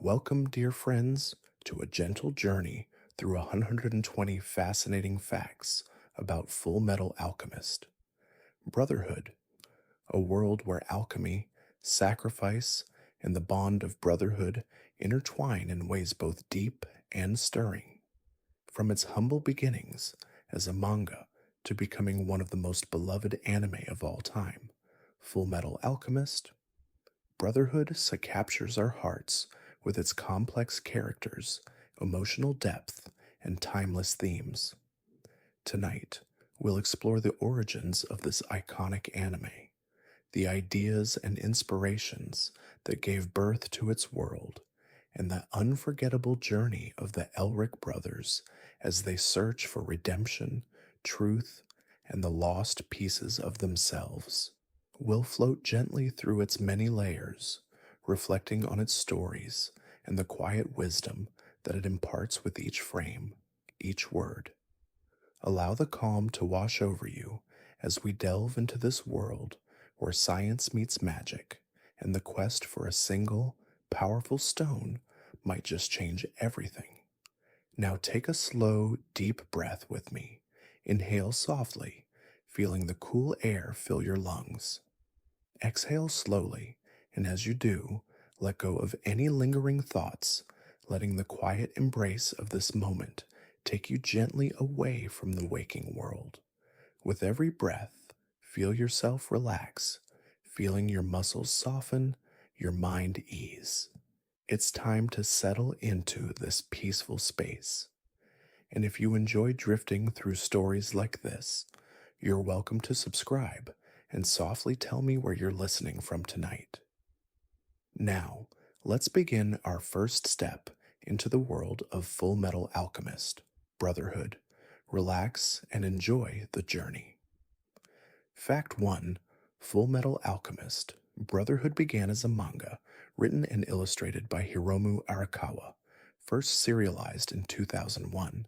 Welcome, dear friends, to a gentle journey through 120 fascinating facts about Fullmetal Alchemist. Brotherhood, a world where alchemy, sacrifice, and the bond of brotherhood intertwine in ways both deep and stirring. From its humble beginnings as a manga to becoming one of the most beloved anime of all time, Fullmetal Alchemist Brotherhood captures our hearts with its complex characters, emotional depth, and timeless themes. Tonight, we'll explore the origins of this iconic anime, the ideas and inspirations that gave birth to its world, and the unforgettable journey of the Elric brothers as they search for redemption, truth, and the lost pieces of themselves. We'll float gently through its many layers, reflecting on its stories and the quiet wisdom that it imparts with each frame, each word. Allow the calm to wash over you as we delve into this world where science meets magic and the quest for a single, powerful stone might just change everything. Now take a slow, deep breath with me. Inhale softly, feeling the cool air fill your lungs. Exhale slowly, and as you do, let go of any lingering thoughts, letting the quiet embrace of this moment take you gently away from the waking world. With every breath, feel yourself relax, feeling your muscles soften, your mind ease. It's time to settle into this peaceful space. And if you enjoy drifting through stories like this, you're welcome to subscribe and softly tell me where you're listening from tonight. Now, let's begin our first step into the world of Fullmetal Alchemist, Brotherhood. Relax and enjoy the journey. Fact 1: Fullmetal Alchemist, Brotherhood began as a manga written and illustrated by Hiromu Arakawa, first serialized in 2001.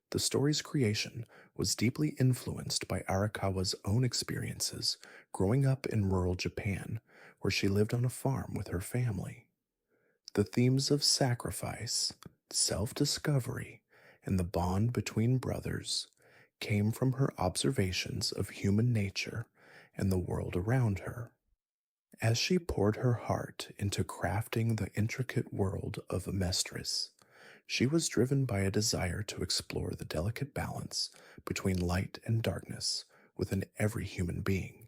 The story's creation was deeply influenced by Arakawa's own experiences growing up in rural Japan, where she lived on a farm with her family. The themes of sacrifice, self discovery, and the bond between brothers came from her observations of human nature and the world around her. As she poured her heart into crafting the intricate world of Amestris, she was driven by a desire to explore the delicate balance between light and darkness within every human being.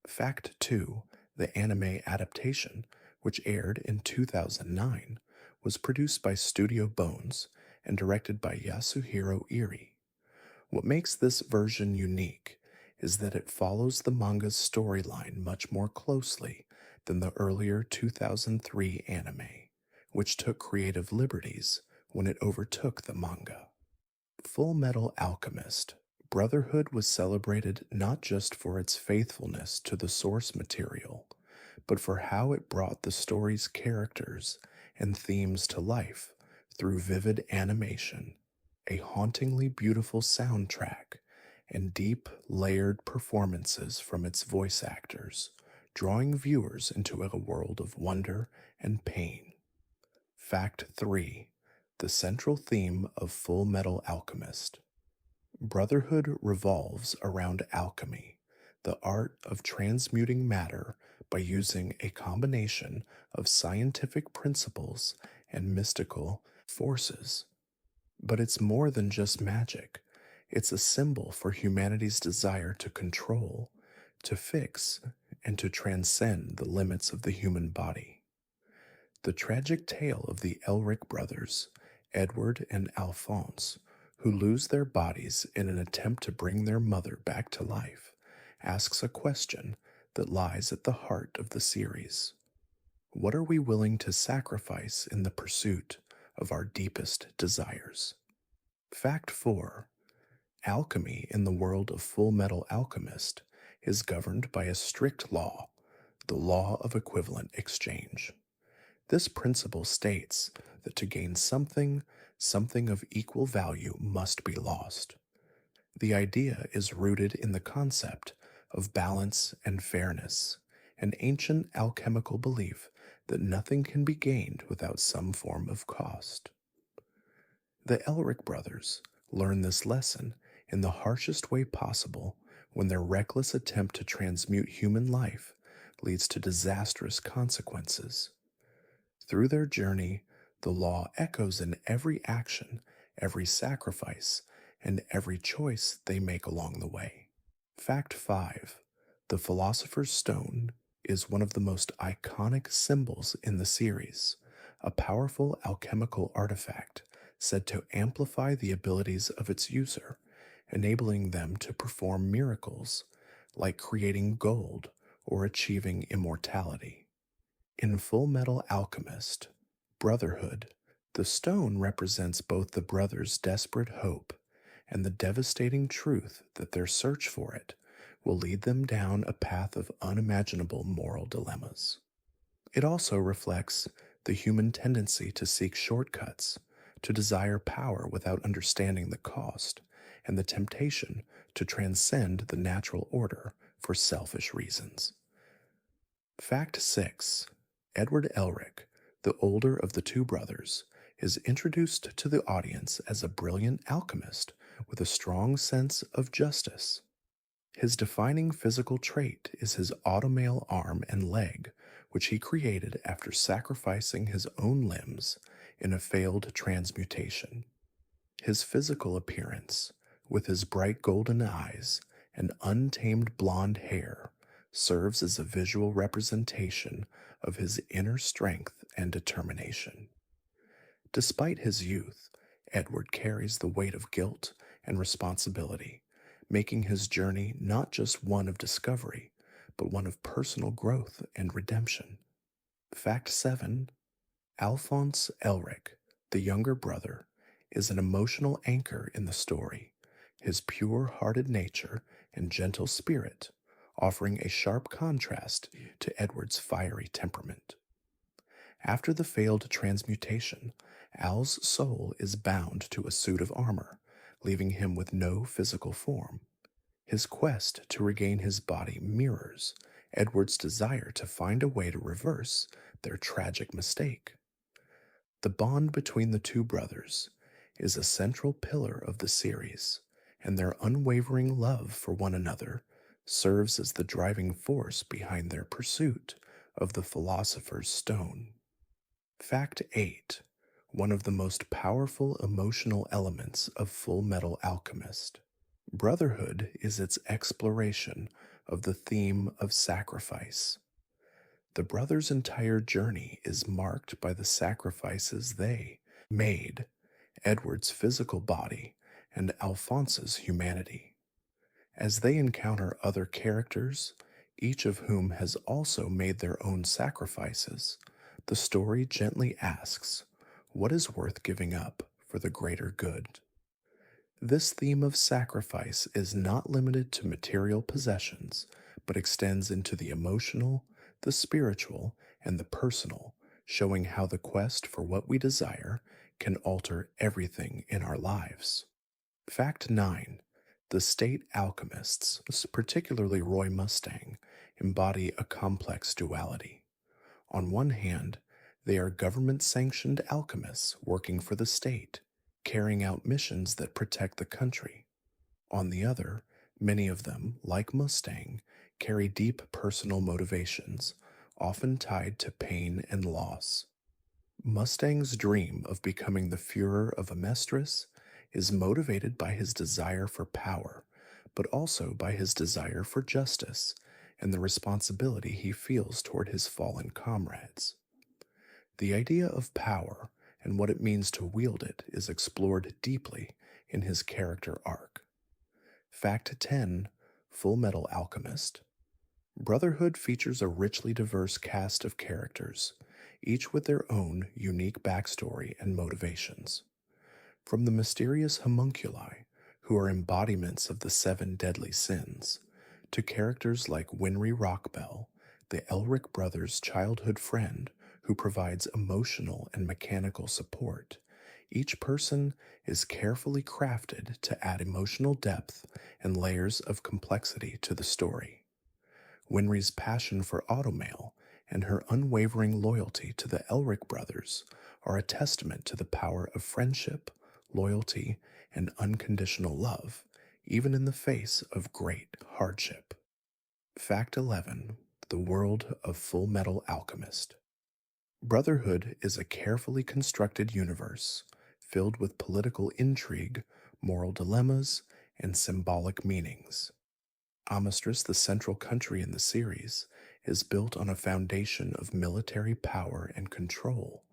Fact 2: the anime adaptation, which aired in 2009, was produced by Studio Bones and directed by Yasuhiro Iri. What makes this version unique is that it follows the manga's storyline much more closely than the earlier 2003 anime, which took creative liberties when it overtook the manga. Fullmetal Alchemist Brotherhood was celebrated not just for its faithfulness to the source material, but for how it brought the story's characters and themes to life through vivid animation, a hauntingly beautiful soundtrack, and deep, layered performances from its voice actors, drawing viewers into a world of wonder and pain. Fact 3: the central theme of Fullmetal Alchemist. Brotherhood revolves around alchemy, the art of transmuting matter by using a combination of scientific principles and mystical forces. But it's more than just magic. It's a symbol for humanity's desire to control, to fix, and to transcend the limits of the human body. The tragic tale of the Elric brothers, Edward and Alphonse, who lose their bodies in an attempt to bring their mother back to life, asks a question that lies at the heart of the series. What are we willing to sacrifice in the pursuit of our deepest desires? Fact 4: alchemy in the world of Fullmetal Alchemist is governed by a strict law, the law of equivalent exchange. This principle states that to gain something, something of equal value must be lost. The idea is rooted in the concept of balance and fairness, an ancient alchemical belief that nothing can be gained without some form of cost. The Elric brothers learn this lesson in the harshest way possible when their reckless attempt to transmute human life leads to disastrous consequences. Through their journey, the law echoes in every action, every sacrifice, and every choice they make along the way. Fact 5. The Philosopher's Stone is one of the most iconic symbols in the series, a powerful alchemical artifact said to amplify the abilities of its user, enabling them to perform miracles like creating gold or achieving immortality. In Fullmetal Alchemist, Brotherhood, the stone represents both the brothers' desperate hope and the devastating truth that their search for it will lead them down a path of unimaginable moral dilemmas. It also reflects the human tendency to seek shortcuts, to desire power without understanding the cost, and the temptation to transcend the natural order for selfish reasons. Fact 6. Edward Elric, the older of the two brothers, is introduced to the audience as a brilliant alchemist with a strong sense of justice. His defining physical trait is his automail arm and leg, which he created after sacrificing his own limbs in a failed transmutation. His physical appearance, with his bright golden eyes and untamed blonde hair, serves as a visual representation of his inner strength and determination. Despite his youth, Edward carries the weight of guilt and responsibility, making his journey not just one of discovery, but one of personal growth and redemption. Fact 7. Alphonse Elric, the younger brother, is an emotional anchor in the story, his pure-hearted nature and gentle spirit offering a sharp contrast to Edward's fiery temperament. After the failed transmutation, Al's soul is bound to a suit of armor, leaving him with no physical form. His quest to regain his body mirrors Edward's desire to find a way to reverse their tragic mistake. The bond between the two brothers is a central pillar of the series, and their unwavering love for one another serves as the driving force behind their pursuit of the Philosopher's Stone. Fact 8. One of the most powerful emotional elements of Fullmetal Alchemist. Brotherhood is its exploration of the theme of sacrifice. The brothers' entire journey is marked by the sacrifices they made, Edward's physical body and Alphonse's humanity. As they encounter other characters, each of whom has also made their own sacrifices, the story gently asks, what is worth giving up for the greater good? This theme of sacrifice is not limited to material possessions, but extends into the emotional, the spiritual, and the personal, showing how the quest for what we desire can alter everything in our lives. Fact 9. The state alchemists, particularly Roy Mustang, embody a complex duality. On one hand, they are government-sanctioned alchemists working for the state, carrying out missions that protect the country. On the other, many of them, like Mustang, carry deep personal motivations, often tied to pain and loss. Mustang's dream of becoming the Führer of Amestris is motivated by his desire for power, but also by his desire for justice and the responsibility he feels toward his fallen comrades. The idea of power and what it means to wield it is explored deeply in his character arc. Fact 10. Fullmetal Alchemist. Brotherhood features a richly diverse cast of characters, each with their own unique backstory and motivations. From the mysterious homunculi, who are embodiments of the 7 deadly sins, to characters like Winry Rockbell, the Elric brothers' childhood friend who provides emotional and mechanical support, each person is carefully crafted to add emotional depth and layers of complexity to the story. Winry's passion for automail and her unwavering loyalty to the Elric brothers are a testament to the power of friendship, loyalty, and unconditional love, even in the face of great hardship. Fact 11. The World of Fullmetal Alchemist. Brotherhood is a carefully constructed universe filled with political intrigue, moral dilemmas, and symbolic meanings. Amistris, the central country in the series, is built on a foundation of military power and control,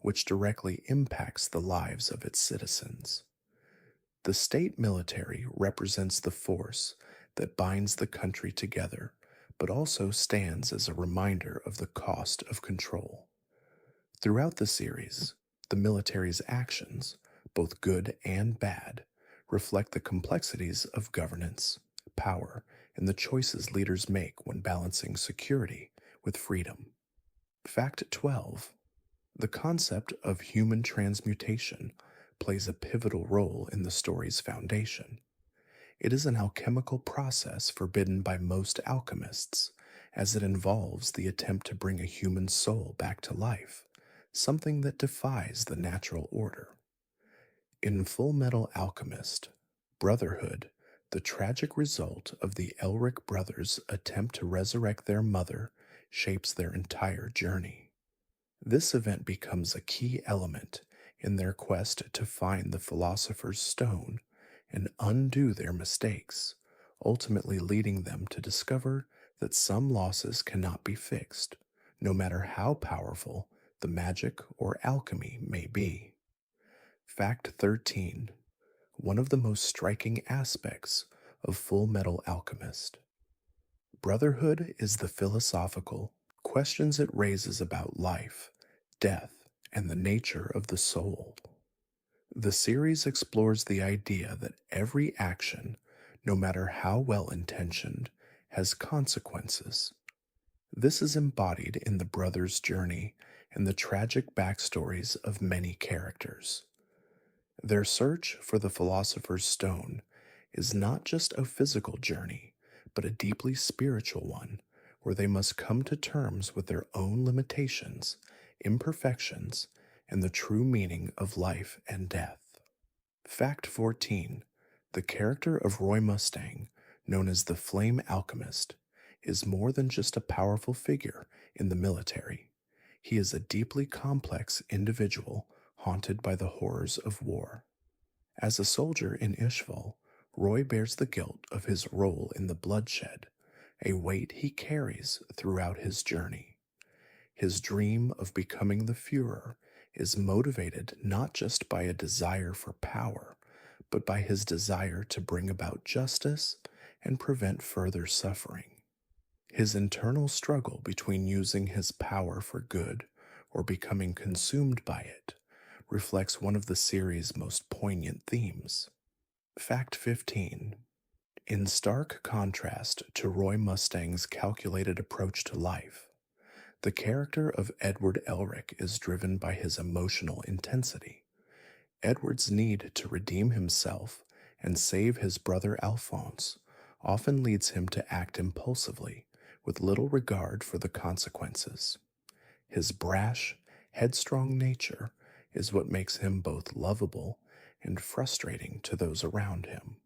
which directly impacts the lives of its citizens. The state military represents the force that binds the country together, but also stands as a reminder of the cost of control. Throughout the series, the military's actions, both good and bad, reflect the complexities of governance, power, and the choices leaders make when balancing security with freedom. Fact 12. The concept of human transmutation plays a pivotal role in the story's foundation. It is an alchemical process forbidden by most alchemists, as it involves the attempt to bring a human soul back to life, something that defies the natural order. In Fullmetal Alchemist, Brotherhood, the tragic result of the Elric brothers' attempt to resurrect their mother shapes their entire journey. This event becomes a key element in their quest to find the Philosopher's Stone and undo their mistakes, ultimately leading them to discover that some losses cannot be fixed, no matter how powerful the magic or alchemy may be. Fact 13. One of the most striking aspects of Fullmetal Alchemist. Brotherhood is the philosophical questions it raises about life, death, and the nature of the soul. The series explores the idea that every action, no matter how well intentioned, has consequences. This is embodied in the brothers' journey and the tragic backstories of many characters. Their search for the Philosopher's Stone is not just a physical journey, but a deeply spiritual one, where they must come to terms with their own limitations, imperfections, and the true meaning of life and death. Fact 14. The character of Roy Mustang, known as the Flame Alchemist, is more than just a powerful figure in the military. He is a deeply complex individual haunted by the horrors of war. As a soldier in Ishval, Roy bears the guilt of his role in the bloodshed, a weight he carries throughout his journey. His dream of becoming the Führer is motivated not just by a desire for power, but by his desire to bring about justice and prevent further suffering. His internal struggle between using his power for good or becoming consumed by it reflects one of the series' most poignant themes. Fact 15. In stark contrast to Roy Mustang's calculated approach to life, the character of Edward Elric is driven by his emotional intensity. Edward's need to redeem himself and save his brother Alphonse often leads him to act impulsively, with little regard for the consequences. His brash, headstrong nature is what makes him both lovable and frustrating to those around him.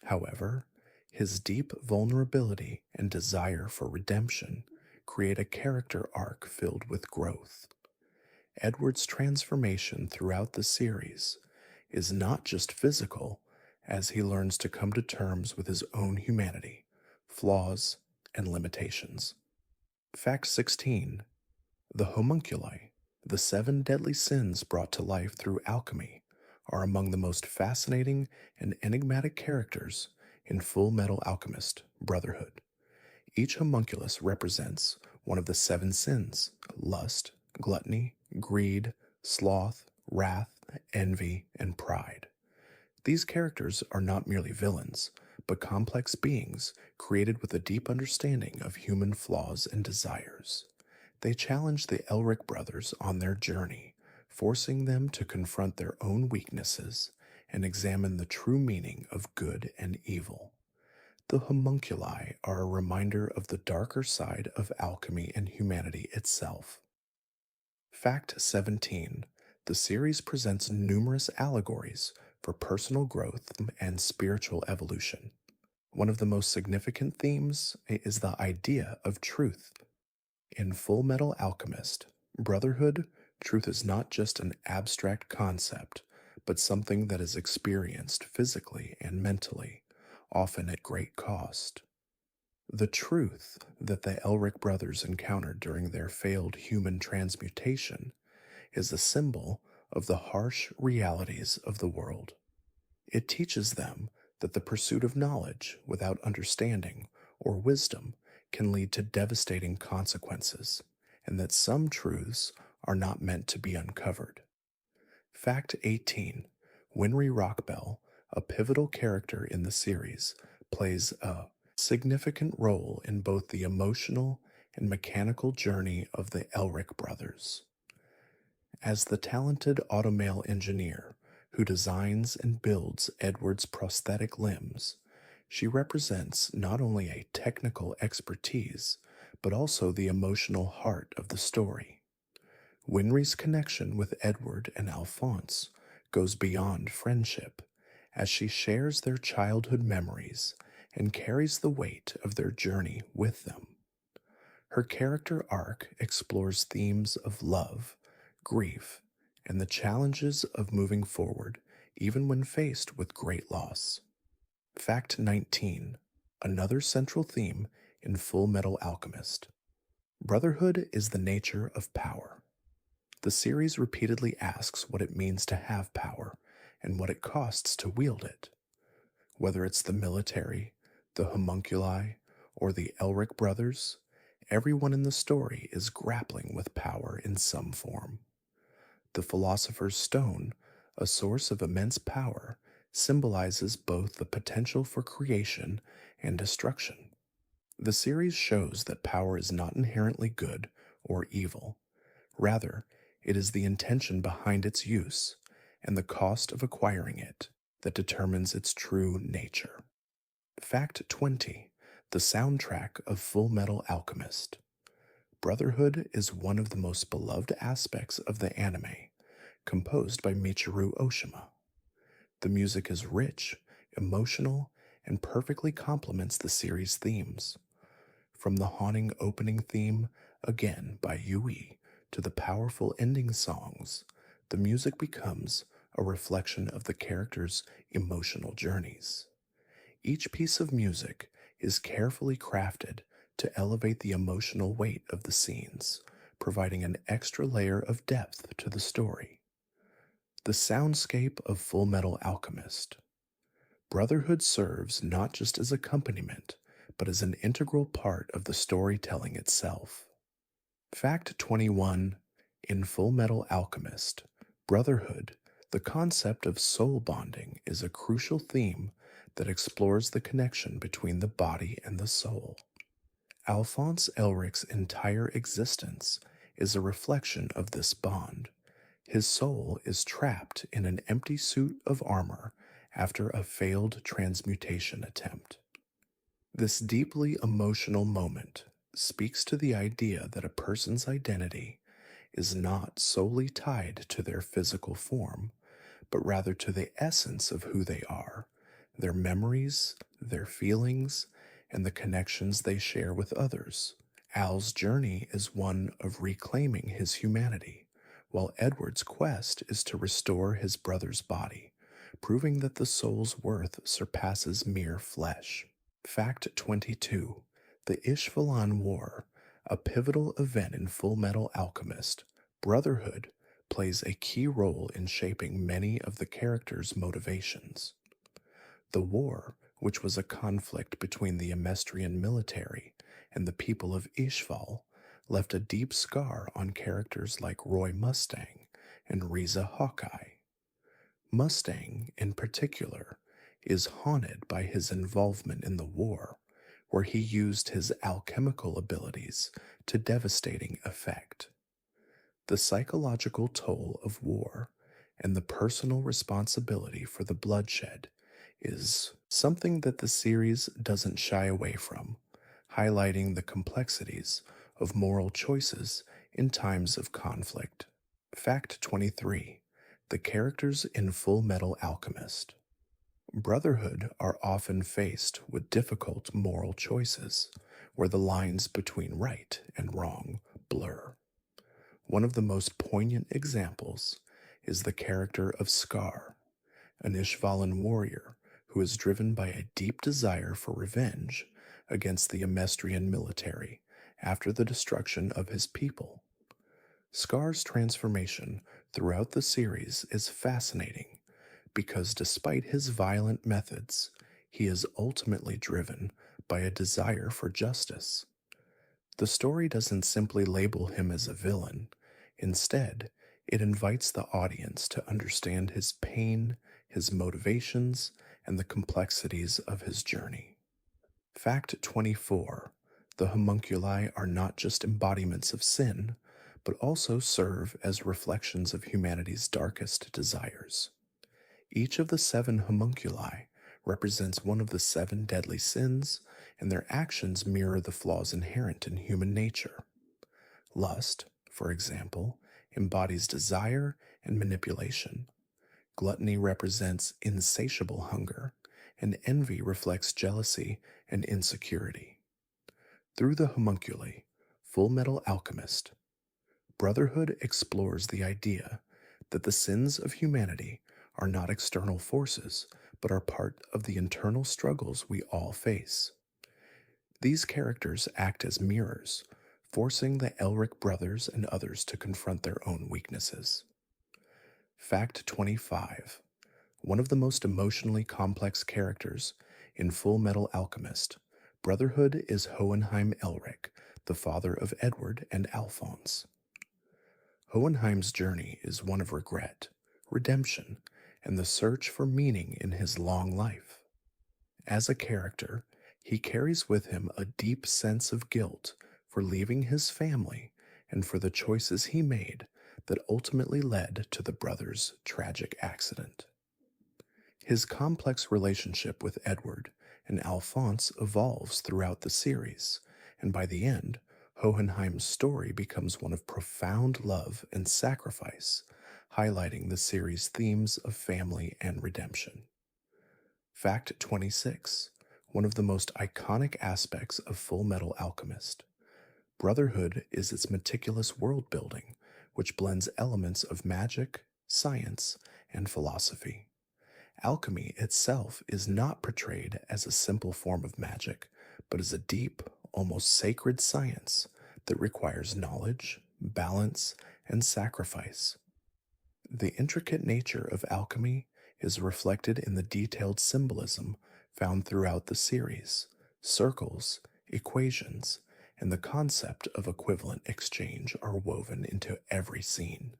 However, his deep vulnerability and desire for redemption create a character arc filled with growth. Edward's transformation throughout the series is not just physical, as he learns to come to terms with his own humanity, flaws, and limitations. Fact 16. The homunculi, the 7 deadly sins brought to life through alchemy, are among the most fascinating and enigmatic characters in Fullmetal Alchemist Brotherhood. Each homunculus represents one of the 7 sins: lust, gluttony, greed, sloth, wrath, envy, and pride. These characters are not merely villains, but complex beings created with a deep understanding of human flaws and desires. They challenge the Elric brothers on their journey, forcing them to confront their own weaknesses and examine the true meaning of good and evil. The homunculi are a reminder of the darker side of alchemy and humanity itself. Fact 17. The series presents numerous allegories for personal growth and spiritual evolution. One of the most significant themes is the idea of truth. In Full Metal Alchemist, Brotherhood, truth is not just an abstract concept, but something that is experienced physically and mentally, often at great cost. The truth that the Elric brothers encountered during their failed human transmutation is a symbol of the harsh realities of the world. It teaches them that the pursuit of knowledge without understanding or wisdom can lead to devastating consequences, and that some truths are not meant to be uncovered. Fact 18. Winry Rockbell, a pivotal character in the series, plays a significant role in both the emotional and mechanical journey of the Elric brothers. As the talented automail engineer who designs and builds Edward's prosthetic limbs, she represents not only a technical expertise, but also the emotional heart of the story. Winry's connection with Edward and Alphonse goes beyond friendship, as she shares their childhood memories and carries the weight of their journey with them. Her character arc explores themes of love, grief, and the challenges of moving forward even when faced with great loss. Fact 19. Another central theme in Full Metal Alchemist. Brotherhood is the nature of power. The series repeatedly asks what it means to have power and what it costs to wield it. Whether it's the military, the homunculi, or the Elric brothers, everyone in the story is grappling with power in some form. The Philosopher's Stone, a source of immense power, symbolizes both the potential for creation and destruction. The series shows that power is not inherently good or evil. Rather, it is the intention behind its use and the cost of acquiring it that determines its true nature. Fact 20. The soundtrack of Full Metal Alchemist. Brotherhood is one of the most beloved aspects of the anime, composed by Michiru Oshima. The music is rich, emotional, and perfectly complements the series' themes. From the haunting opening theme, again by Yui, to the powerful ending songs, the music becomes a reflection of the characters' emotional journeys. Each piece of music is carefully crafted to elevate the emotional weight of the scenes, providing an extra layer of depth to the story. The soundscape of Full Metal Alchemist. Brotherhood serves not just as accompaniment, but as an integral part of the storytelling itself. Fact 21. In Full Metal Alchemist, Brotherhood, the concept of soul bonding is a crucial theme that explores the connection between the body and the soul. Alphonse Elric's entire existence is a reflection of this bond. His soul is trapped in an empty suit of armor after a failed transmutation attempt. This deeply emotional moment speaks to the idea that a person's identity is not solely tied to their physical form, but rather to the essence of who they are, their memories, their feelings, and the connections they share with others. Al's journey is one of reclaiming his humanity, while Edward's quest is to restore his brother's body, proving that the soul's worth surpasses mere flesh. Fact 22. The Ishvalan War, a pivotal event in Full Metal Alchemist, Brotherhood plays a key role in shaping many of the characters' motivations. The war, which was a conflict between the Amestrian military and the people of Ishval, left a deep scar on characters like Roy Mustang and Riza Hawkeye. Mustang, in particular, is haunted by his involvement in the war, where he used his alchemical abilities to devastating effect. The psychological toll of war and the personal responsibility for the bloodshed is something that the series doesn't shy away from, highlighting the complexities of moral choices in times of conflict. Fact 23. The characters in Full Metal Alchemist. Brotherhood are often faced with difficult moral choices, where the lines between right and wrong blur. One of the most poignant examples is the character of Scar, an Ishvalan warrior who is driven by a deep desire for revenge against the Amestrian military after the destruction of his people. Scar's transformation throughout the series is fascinating because despite his violent methods, he is ultimately driven by a desire for justice. The story doesn't simply label him as a villain, instead, it invites the audience to understand his pain, his motivations, and the complexities of his journey. Fact 24. The homunculi are not just embodiments of sin, but also serve as reflections of humanity's darkest desires. Each of the 7 homunculi represents one of the 7 deadly sins, and their actions mirror the flaws inherent in human nature. Lust, for example, embodies desire and manipulation. Gluttony represents insatiable hunger, and envy reflects jealousy and insecurity. Through the homunculi, Full Metal Alchemist, Brotherhood explores the idea that the sins of humanity are not external forces, but are part of the internal struggles we all face. These characters act as mirrors, forcing the Elric brothers and others to confront their own weaknesses. Fact 25. One of the most emotionally complex characters in Full Metal Alchemist, Brotherhood, is Hohenheim Elric, the father of Edward and Alphonse. Hohenheim's journey is one of regret, redemption, and the search for meaning in his long life. As a character, he carries with him a deep sense of guilt for leaving his family and for the choices he made that ultimately led to the brothers' tragic accident. His complex relationship with Edward and Alphonse evolves throughout the series, and by the end, Hohenheim's story becomes one of profound love and sacrifice, highlighting the series' themes of family and redemption. Fact 26. One of the most iconic aspects of Full Metal Alchemist. Brotherhood is its meticulous world building, which blends elements of magic, science, and philosophy. Alchemy itself is not portrayed as a simple form of magic, but as a deep, almost sacred science that requires knowledge, balance, and sacrifice. The intricate nature of alchemy is reflected in the detailed symbolism found throughout the series. Circles, equations, and the concept of equivalent exchange are woven into every scene.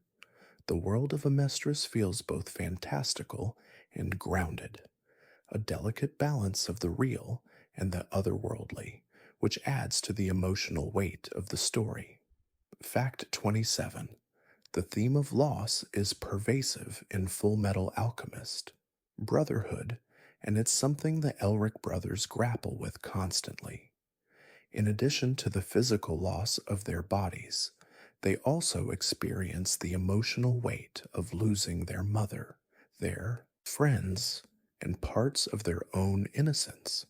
The world of Amestris feels both fantastical and grounded, a delicate balance of the real and the otherworldly, which adds to the emotional weight of the story. Fact 27. The theme of loss is pervasive in Full Metal Alchemist, Brotherhood, and it's something the Elric brothers grapple with constantly. In addition to the physical loss of their bodies, they also experience the emotional weight of losing their mother, their friends, and parts of their own innocence.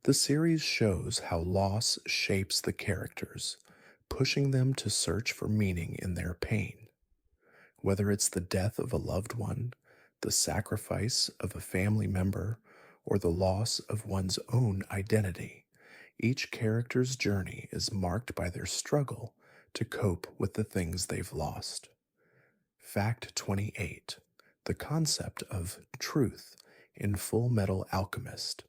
The series shows how loss shapes the characters, pushing them to search for meaning in their pain. Whether it's the death of a loved one, the sacrifice of a family member, or the loss of one's own identity, each character's journey is marked by their struggle to cope with the things they've lost. Fact 28. The concept of truth in Full Metal Alchemist.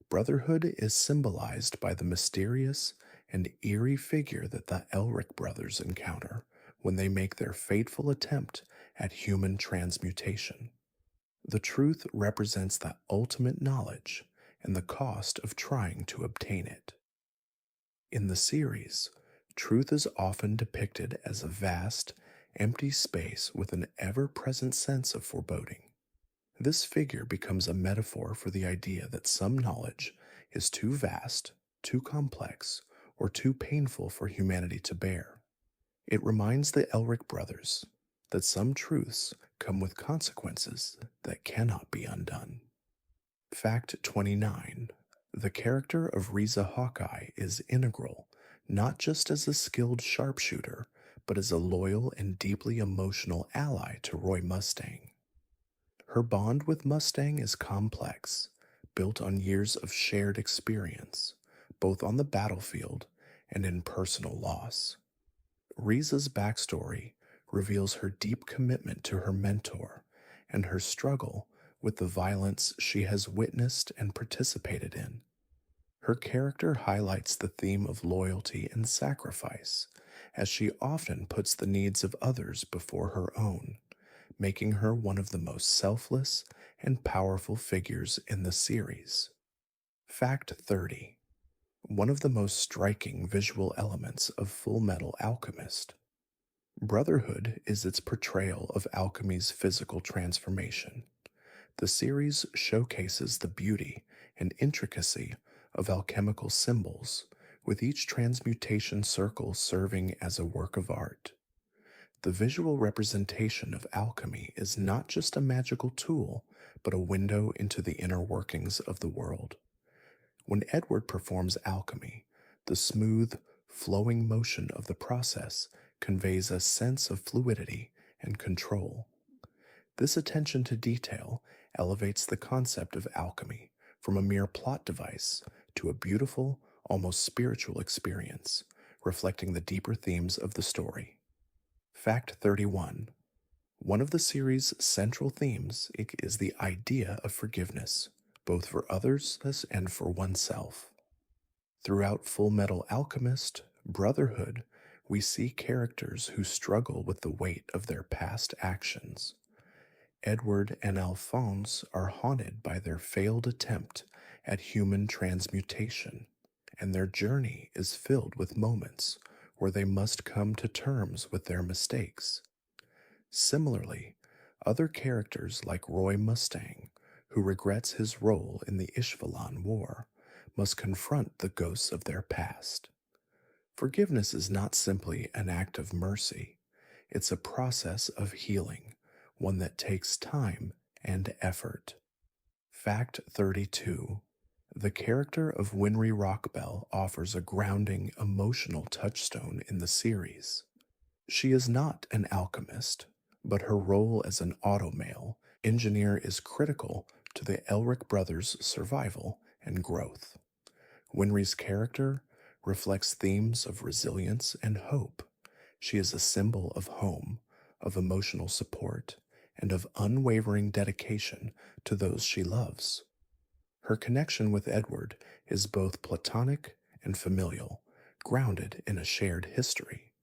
Brotherhood is symbolized by the mysterious and eerie figure that the Elric brothers encounter when they make their fateful attempt at human transmutation. The truth represents the ultimate knowledge and the cost of trying to obtain it. In the series, truth is often depicted as a vast, empty space with an ever-present sense of foreboding. This figure becomes a metaphor for the idea that some knowledge is too vast, too complex, or too painful for humanity to bear. It reminds the Elric brothers that some truths come with consequences that cannot be undone. Fact 29. The character of Riza Hawkeye is integral, not just as a skilled sharpshooter, but as a loyal and deeply emotional ally to Roy Mustang. Her bond with Mustang is complex, built on years of shared experience, both on the battlefield and in personal loss. Riza's backstory reveals her deep commitment to her mentor and her struggle with the violence she has witnessed and participated in. Her character highlights the theme of loyalty and sacrifice, as she often puts the needs of others before her own, making her one of the most selfless and powerful figures in the series. Fact 30. One of the most striking visual elements of Fullmetal Alchemist. Brotherhood is its portrayal of alchemy's physical transformation. The series showcases the beauty and intricacy of alchemical symbols, with each transmutation circle serving as a work of art. The visual representation of alchemy is not just a magical tool, but a window into the inner workings of the world. When Edward performs alchemy, the smooth, flowing motion of the process conveys a sense of fluidity and control. This attention to detail elevates the concept of alchemy from a mere plot device to a beautiful, almost spiritual experience, reflecting the deeper themes of the story. Fact 31. One of the series' central themes is the idea of forgiveness, both for others and for oneself. Throughout Fullmetal Alchemist, Brotherhood, we see characters who struggle with the weight of their past actions. Edward and Alphonse are haunted by their failed attempt at human transmutation, and their journey is filled with moments where they must come to terms with their mistakes. Similarly, other characters like Roy Mustang, who regrets his role in the Ishvalan War, must confront the ghosts of their past. Forgiveness is not simply an act of mercy, it's a process of healing, one that takes time and effort. Fact 32. The character of Winry Rockbell offers a grounding, emotional touchstone in the series. She is not an alchemist, but her role as an automale engineer is critical to the Elric brothers' survival and growth. Winry's character reflects themes of resilience and hope. She is a symbol of home, of emotional support, and of unwavering dedication to those she loves. Her connection with Edward is both platonic and familial, grounded in a shared history.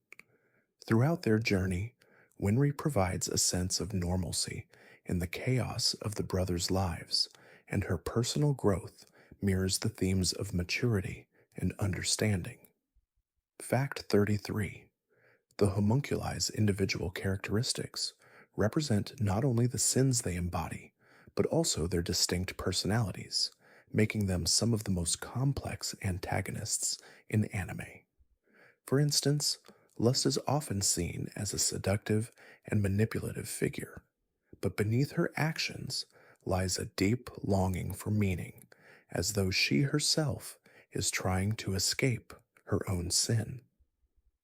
Throughout their journey, Winry provides a sense of normalcy in the chaos of the brothers' lives, and her personal growth mirrors the themes of maturity and understanding. Fact 33. The homunculi's individual characteristics represent not only the sins they embody, but also their distinct personalities, making them some of the most complex antagonists in anime. For instance, Lust is often seen as a seductive and manipulative figure, but beneath her actions lies a deep longing for meaning, as though she herself is trying to escape her own sin.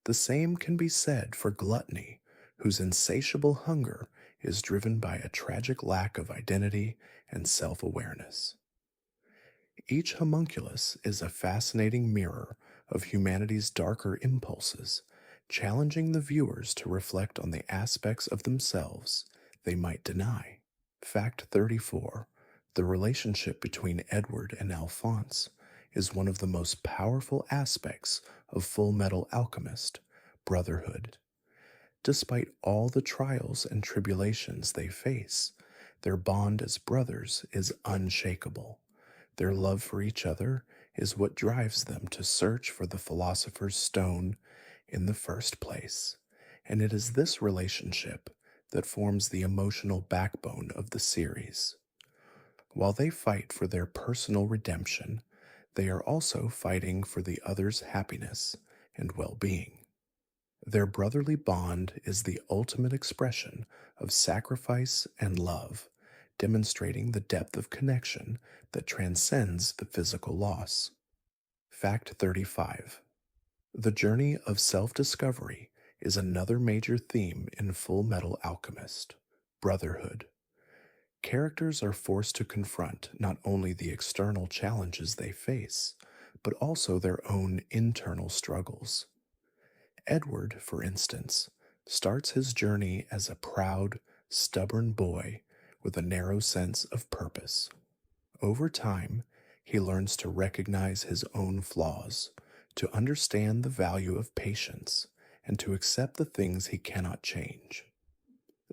The same can be said for Gluttony, whose insatiable hunger is driven by a tragic lack of identity and self-awareness. Each homunculus is a fascinating mirror of humanity's darker impulses, challenging the viewers to reflect on the aspects of themselves they might deny. Fact 34. The relationship between Edward and Alphonse is one of the most powerful aspects of Fullmetal Alchemist, Brotherhood. Despite all the trials and tribulations they face, their bond as brothers is unshakable. Their love for each other is what drives them to search for the Philosopher's Stone in the first place, and it is this relationship that forms the emotional backbone of the series. While they fight for their personal redemption, they are also fighting for the other's happiness and well being. Their brotherly bond is the ultimate expression of sacrifice and love, demonstrating the depth of connection that transcends the physical loss. Fact 35. The journey of self discovery is another major theme in Full Metal Alchemist Brotherhood. Characters are forced to confront not only the external challenges they face, but also their own internal struggles. Edward, for instance, starts his journey as a proud, stubborn boy with a narrow sense of purpose. Over time, he learns to recognize his own flaws, to understand the value of patience, and to accept the things he cannot change.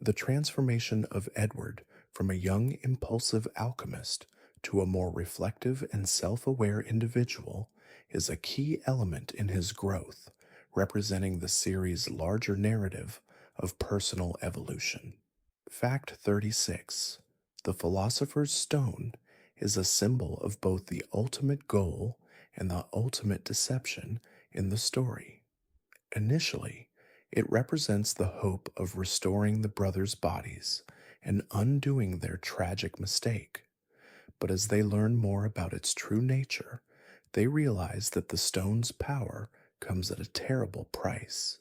The transformation of Edward from a young, impulsive alchemist to a more reflective and self aware individual is a key element in his growth, representing the series' larger narrative of personal evolution. Fact 36. The Philosopher's Stone is a symbol of both the ultimate goal and the ultimate deception in the story. Initially, it represents the hope of restoring the brothers' bodies and undoing their tragic mistake. But as they learn more about its true nature, they realize that the stone's power comes at a terrible price.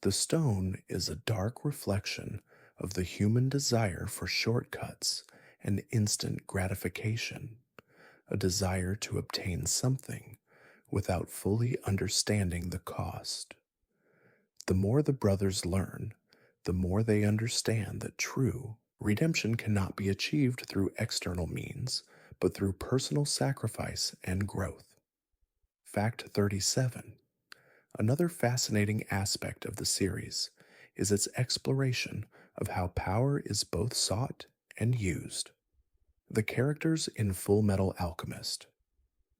The stone is a dark reflection of the human desire for shortcuts and instant gratification, a desire to obtain something without fully understanding the cost. The more the brothers learn, the more they understand that true redemption cannot be achieved through external means, but through personal sacrifice and growth. Fact 37. Another fascinating aspect of the series is its exploration of how power is both sought and used. The characters in Full Metal Alchemist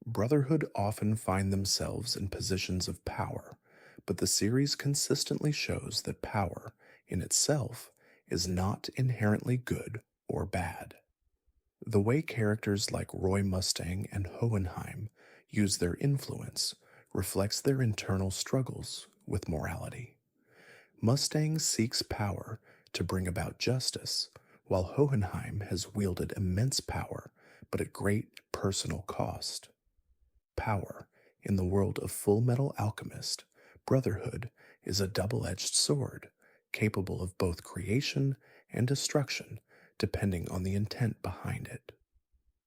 Brotherhood often find themselves in positions of power, but the series consistently shows that power, in itself, is not inherently good or bad. The way characters like Roy Mustang and Hohenheim use their influence reflects their internal struggles with morality. Mustang seeks power to bring about justice, while Hohenheim has wielded immense power, but at great personal cost. Power, in the world of Full Metal Alchemist, Brotherhood is a double edged sword, capable of both creation and destruction, depending on the intent behind it.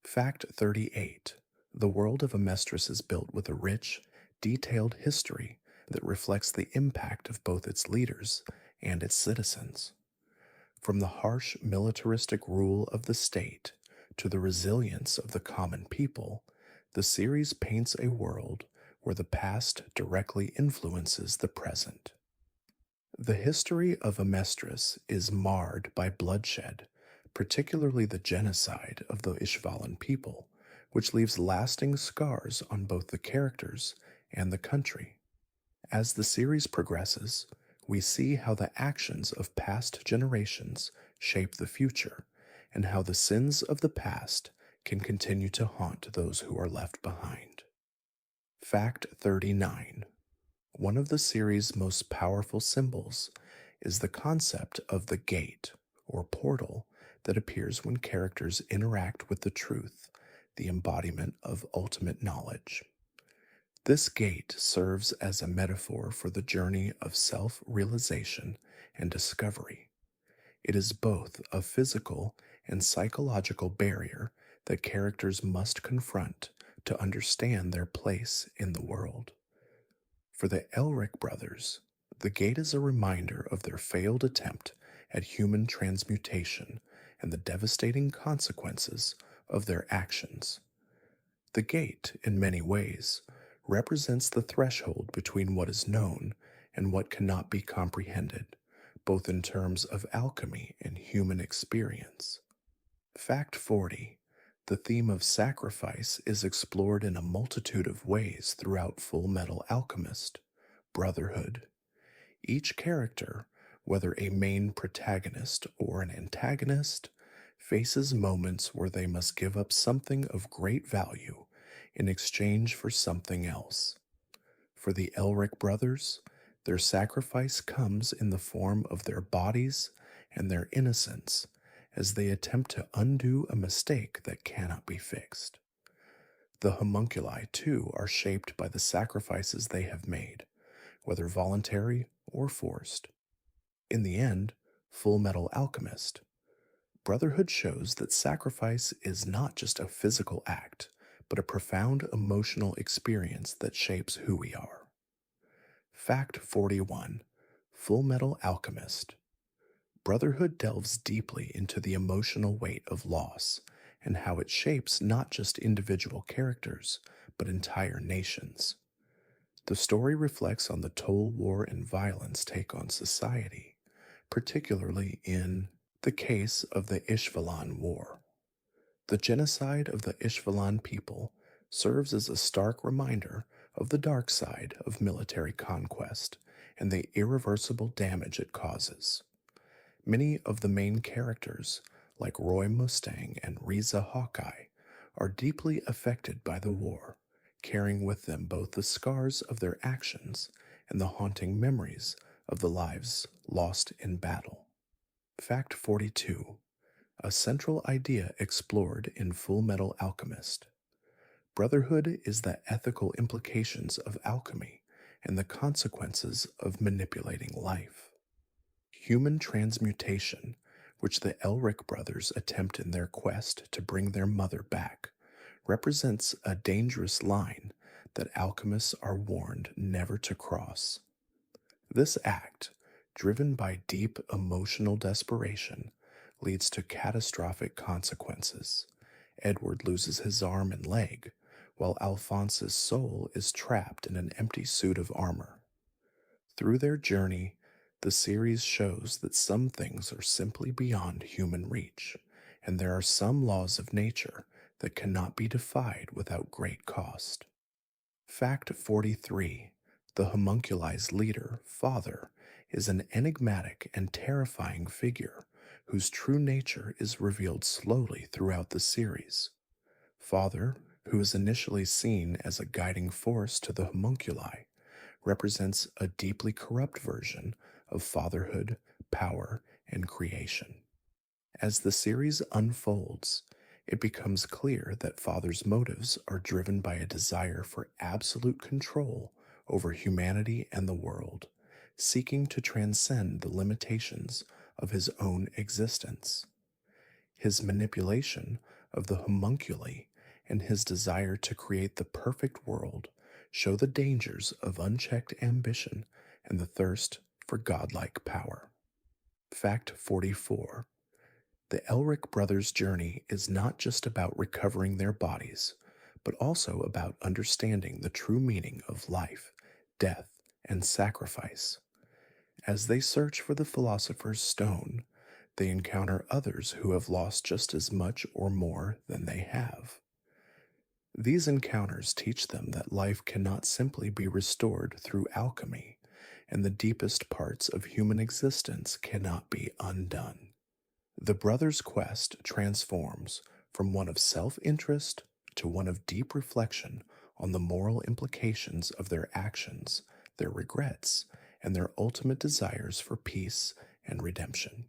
Fact 38. The world of Amestris is built with a rich, detailed history that reflects the impact of both its leaders and its citizens. From the harsh militaristic rule of the state to the resilience of the common people, the series paints a world where the past directly influences the present. The history of Amestris is marred by bloodshed, particularly the genocide of the Ishvalan people, which leaves lasting scars on both the characters and the country. As the series progresses, we see how the actions of past generations shape the future, and how the sins of the past can continue to haunt those who are left behind. Fact 39. One of the series' most powerful symbols is the concept of the gate, or portal, that appears when characters interact with the truth, the embodiment of ultimate knowledge. This gate serves as a metaphor for the journey of self-realization and discovery. It is both a physical and psychological barrier that characters must confront to understand their place in the world. For the Elric brothers, the gate is a reminder of their failed attempt at human transmutation and the devastating consequences of their actions. The gate, in many ways, represents the threshold between what is known and what cannot be comprehended, both in terms of alchemy and human experience. Fact 40. The theme of sacrifice is explored in a multitude of ways throughout Full Metal Alchemist, Brotherhood. Each character, whether a main protagonist or an antagonist, faces moments where they must give up something of great value in exchange for something else. For the Elric brothers, their sacrifice comes in the form of their bodies and their innocence as they attempt to undo a mistake that cannot be fixed. The homunculi, too, are shaped by the sacrifices they have made, whether voluntary or forced. In the end, Full Metal Alchemist, Brotherhood shows that sacrifice is not just a physical act, but a profound emotional experience that shapes who we are. Fact 41: Full Metal Alchemist. Brotherhood delves deeply into the emotional weight of loss and how it shapes not just individual characters, but entire nations. The story reflects on the toll war and violence take on society, particularly in the case of the Ishvalan War. The genocide of the Ishvalan people serves as a stark reminder of the dark side of military conquest and the irreversible damage it causes. Many of the main characters, like Roy Mustang and Riza Hawkeye, are deeply affected by the war, carrying with them both the scars of their actions and the haunting memories of the lives lost in battle. Fact 42: A central idea explored in Full Metal Alchemist. Brotherhood is the ethical implications of alchemy and the consequences of manipulating life. Human transmutation, which the Elric brothers attempt in their quest to bring their mother back, represents a dangerous line that alchemists are warned never to cross. This act, driven by deep emotional desperation, leads to catastrophic consequences. Edward loses his arm and leg, while Alphonse's soul is trapped in an empty suit of armor. Through their journey, the series shows that some things are simply beyond human reach, and there are some laws of nature that cannot be defied without great cost. Fact 43: The homunculi's leader, Father, is an enigmatic and terrifying figure whose true nature is revealed slowly throughout the series. Father, who is initially seen as a guiding force to the homunculi, represents a deeply corrupt version of fatherhood, power, and creation. As the series unfolds, it becomes clear that Father's motives are driven by a desire for absolute control over humanity and the world, seeking to transcend the limitations of his own existence. His manipulation of the homunculi and his desire to create the perfect world show the dangers of unchecked ambition and the thirst for godlike power. Fact 44: The Elric brothers' journey is not just about recovering their bodies, but also about understanding the true meaning of life, death, and sacrifice. As they search for the philosopher's stone, they encounter others who have lost just as much or more than they have. These encounters teach them that life cannot simply be restored through alchemy, and the deepest parts of human existence cannot be undone. The brothers' quest transforms from one of self interest to one of deep reflection on the moral implications of their actions, their regrets, and their ultimate desires for peace and redemption.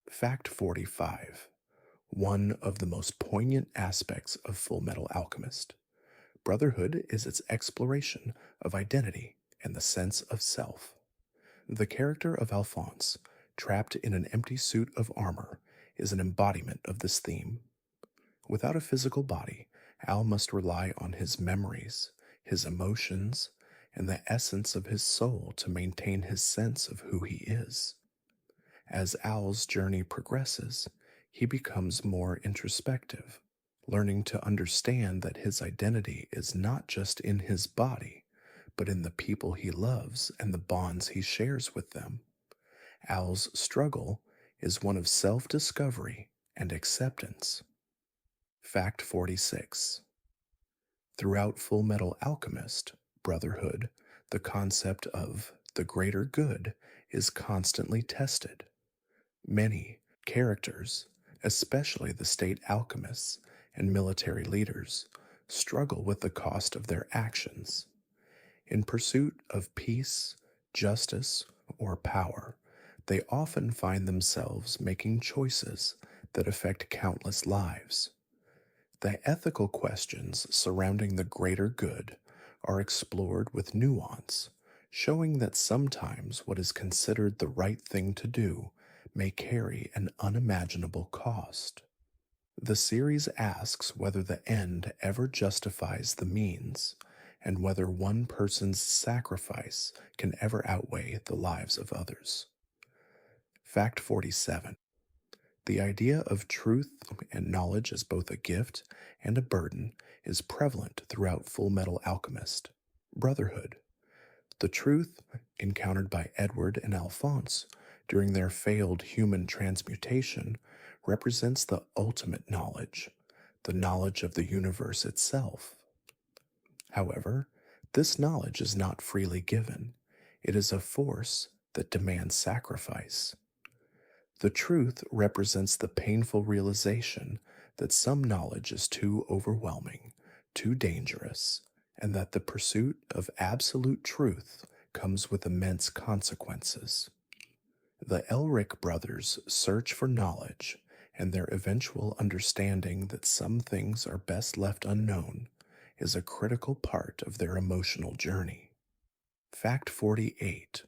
Fact 45: One of the most poignant aspects of Full Metal Alchemist. Brotherhood is its exploration of identity and the sense of self. The character of Alphonse, trapped in an empty suit of armor, is an embodiment of this theme. Without a physical body, Al must rely on his memories, his emotions, and the essence of his soul to maintain his sense of who he is. As Al's journey progresses, he becomes more introspective, learning to understand that his identity is not just in his body, but in the people he loves and the bonds he shares with them. Al's struggle is one of self-discovery and acceptance. Fact 46: Throughout Full Metal Alchemist, Brotherhood, the concept of the greater good is constantly tested. Many characters, Especially the state alchemists and military leaders struggle with the cost of their actions. In pursuit of peace, justice, or power, they often find themselves making choices that affect countless lives. The ethical questions surrounding the greater good are explored with nuance, showing that sometimes what is considered the right thing to do may carry an unimaginable cost. The series asks whether the end ever justifies the means, and whether one person's sacrifice can ever outweigh the lives of others. Fact 47. The idea of truth and knowledge as both a gift and a burden is prevalent throughout Fullmetal Alchemist. Brotherhood. The truth, encountered by Edward and Alphonse during their failed human transmutation, represents the ultimate knowledge, the knowledge of the universe itself. However, this knowledge is not freely given. It is a force that demands sacrifice. The truth represents the painful realization that some knowledge is too overwhelming, too dangerous, and that the pursuit of absolute truth comes with immense consequences. The Elric brothers' search for knowledge and their eventual understanding that some things are best left unknown is a critical part of their emotional journey. Fact 48.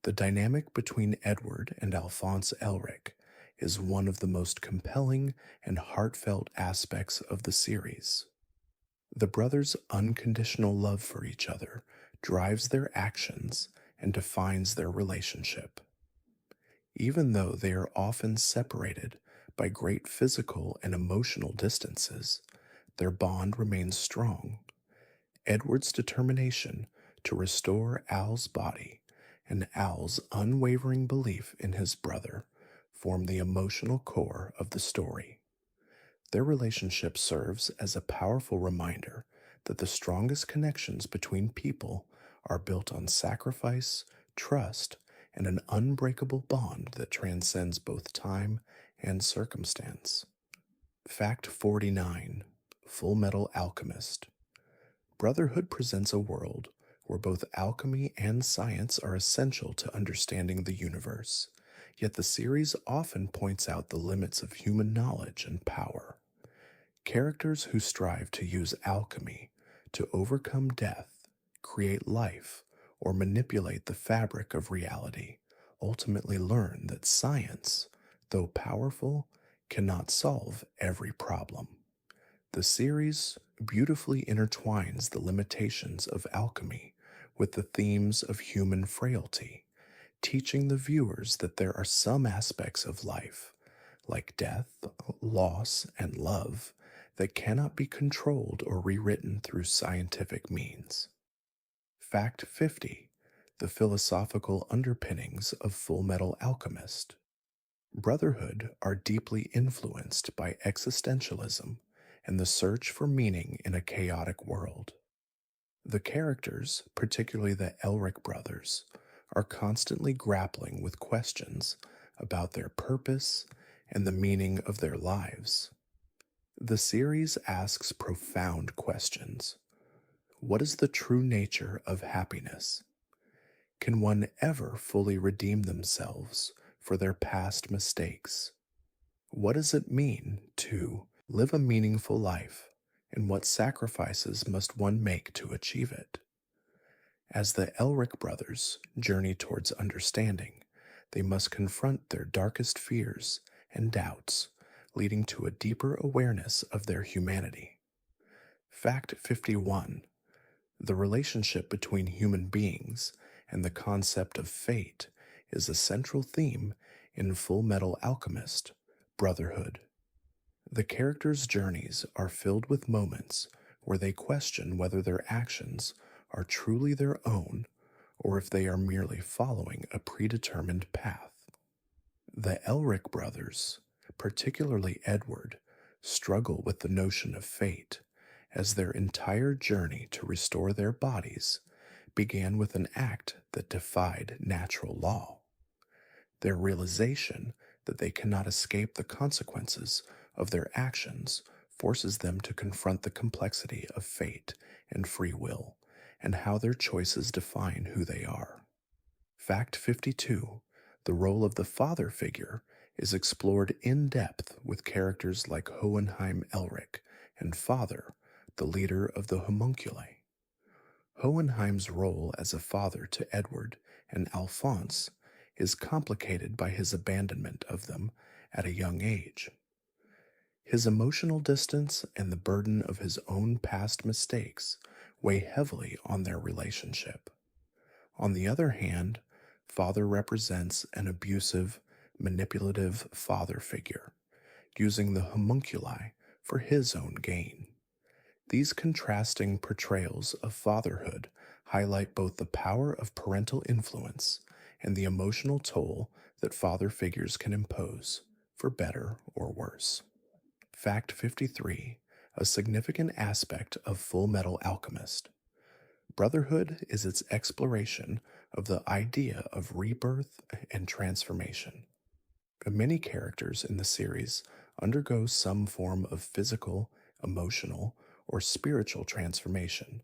The dynamic between Edward and Alphonse Elric is one of the most compelling and heartfelt aspects of the series. The brothers' unconditional love for each other drives their actions and defines their relationship. Even though they are often separated by great physical and emotional distances, their bond remains strong. Edward's determination to restore Al's body and Al's unwavering belief in his brother form the emotional core of the story. Their relationship serves as a powerful reminder that the strongest connections between people are built on sacrifice, trust, and an unbreakable bond that transcends both time and circumstance. Fact 49. Fullmetal Alchemist. Brotherhood presents a world where both alchemy and science are essential to understanding the universe, yet the series often points out the limits of human knowledge and power. Characters who strive to use alchemy to overcome death, create life, or manipulate the fabric of reality ultimately learn that science, though powerful, cannot solve every problem. The series beautifully intertwines the limitations of alchemy with the themes of human frailty, teaching the viewers that there are some aspects of life, like death, loss, and love, that cannot be controlled or rewritten through scientific means. Fact 50. The philosophical underpinnings of Fullmetal Alchemist. Brotherhood are deeply influenced by existentialism and the search for meaning in a chaotic world. The characters, particularly the Elric brothers, are constantly grappling with questions about their purpose and the meaning of their lives. The series asks profound questions. What is the true nature of happiness? Can one ever fully redeem themselves for their past mistakes? What does it mean to live a meaningful life, and what sacrifices must one make to achieve it? As the Elric brothers journey towards understanding, they must confront their darkest fears and doubts, leading to a deeper awareness of their humanity. Fact 51. The relationship between human beings and the concept of fate is a central theme in Fullmetal Alchemist, Brotherhood. The characters' journeys are filled with moments where they question whether their actions are truly their own or if they are merely following a predetermined path. The Elric brothers, particularly Edward, struggle with the notion of fate, as their entire journey to restore their bodies began with an act that defied natural law. Their realization that they cannot escape the consequences of their actions forces them to confront the complexity of fate and free will, and how their choices define who they are. Fact 52: the role of the father figure is explored in depth with characters like Hohenheim Elric and Father, the leader of the homunculi. Hohenheim's role as a father to Edward and Alphonse is complicated by his abandonment of them at a young age. His emotional distance and the burden of his own past mistakes weigh heavily on their relationship. On the other hand, Father represents an abusive, manipulative father figure, using the homunculi for his own gain. These contrasting portrayals of fatherhood highlight both the power of parental influence and the emotional toll that father figures can impose, for better or worse. Fact 53: a significant aspect of Fullmetal Alchemist. Brotherhood is its exploration of the idea of rebirth and transformation. Many characters in the series undergo some form of physical, emotional, or spiritual transformation.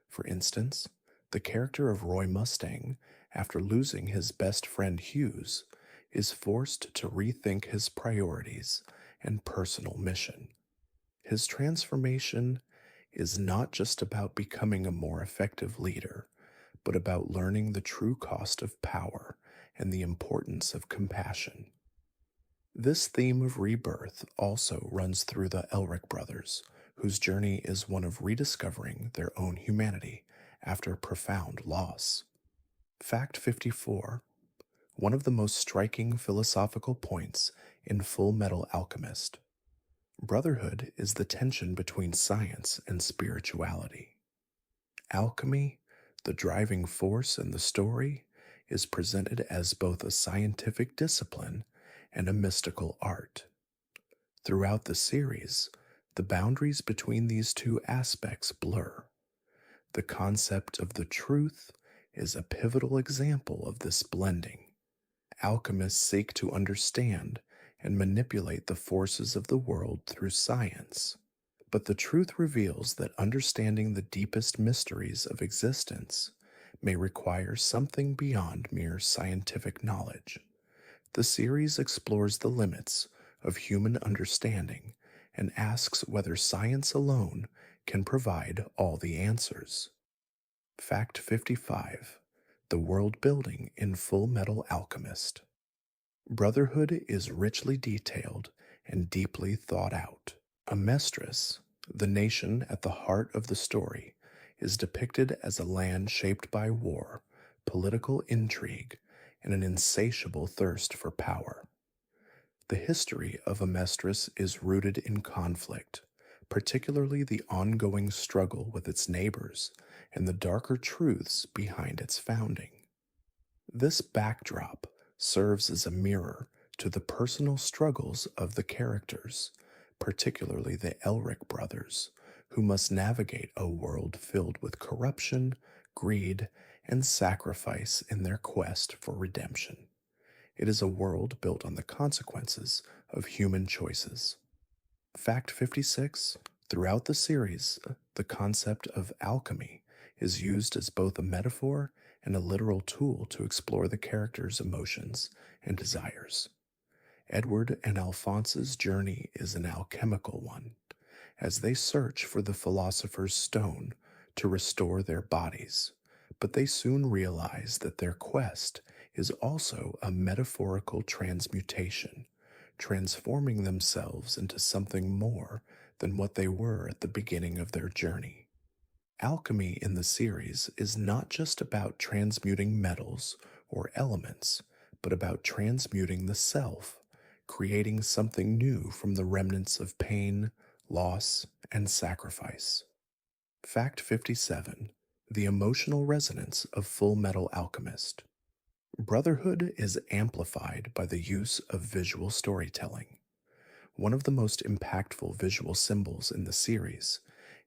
For instance, the character of Roy Mustang, after losing his best friend Hughes, is forced to rethink his priorities and personal mission. His transformation is not just about becoming a more effective leader, but about learning the true cost of power and the importance of compassion. This theme of rebirth also runs through the Elric brothers, whose journey is one of rediscovering their own humanity after profound loss. Fact 54: one of the most striking philosophical points in Fullmetal Alchemist. Brotherhood is the tension between science and spirituality. Alchemy, the driving force in the story, is presented as both a scientific discipline and a mystical art. Throughout the series, the boundaries between these two aspects blur. The concept of the truth is a pivotal example of this blending. Alchemists seek to understand and manipulate the forces of the world through science, but the truth reveals that understanding the deepest mysteries of existence may require something beyond mere scientific knowledge. The series explores the limits of human understanding and asks whether science alone can provide all the answers. Fact 55: the world building in Fullmetal Alchemist. Brotherhood is richly detailed and deeply thought out. Amestris, the nation at the heart of the story, is depicted as a land shaped by war, political intrigue, and an insatiable thirst for power. The history of Amestris is rooted in conflict, particularly the ongoing struggle with its neighbors and the darker truths behind its founding. This backdrop serves as a mirror to the personal struggles of the characters, particularly the Elric brothers, who must navigate a world filled with corruption, greed, and sacrifice in their quest for redemption. It is a world built on the consequences of human choices. Fact 56: throughout the series, the concept of alchemy is used as both a metaphor and a literal tool to explore the characters' emotions and desires. Edward and Alphonse's journey is an alchemical one, as they search for the philosopher's stone to restore their bodies, but they soon realize that their quest is also a metaphorical transmutation, transforming themselves into something more than what they were at the beginning of their journey. Alchemy in the series is not just about transmuting metals or elements, but about transmuting the self, creating something new from the remnants of pain, loss, and sacrifice. Fact 57: the emotional resonance of Fullmetal Alchemist. Brotherhood is amplified by the use of visual storytelling. One of the most impactful visual symbols in the series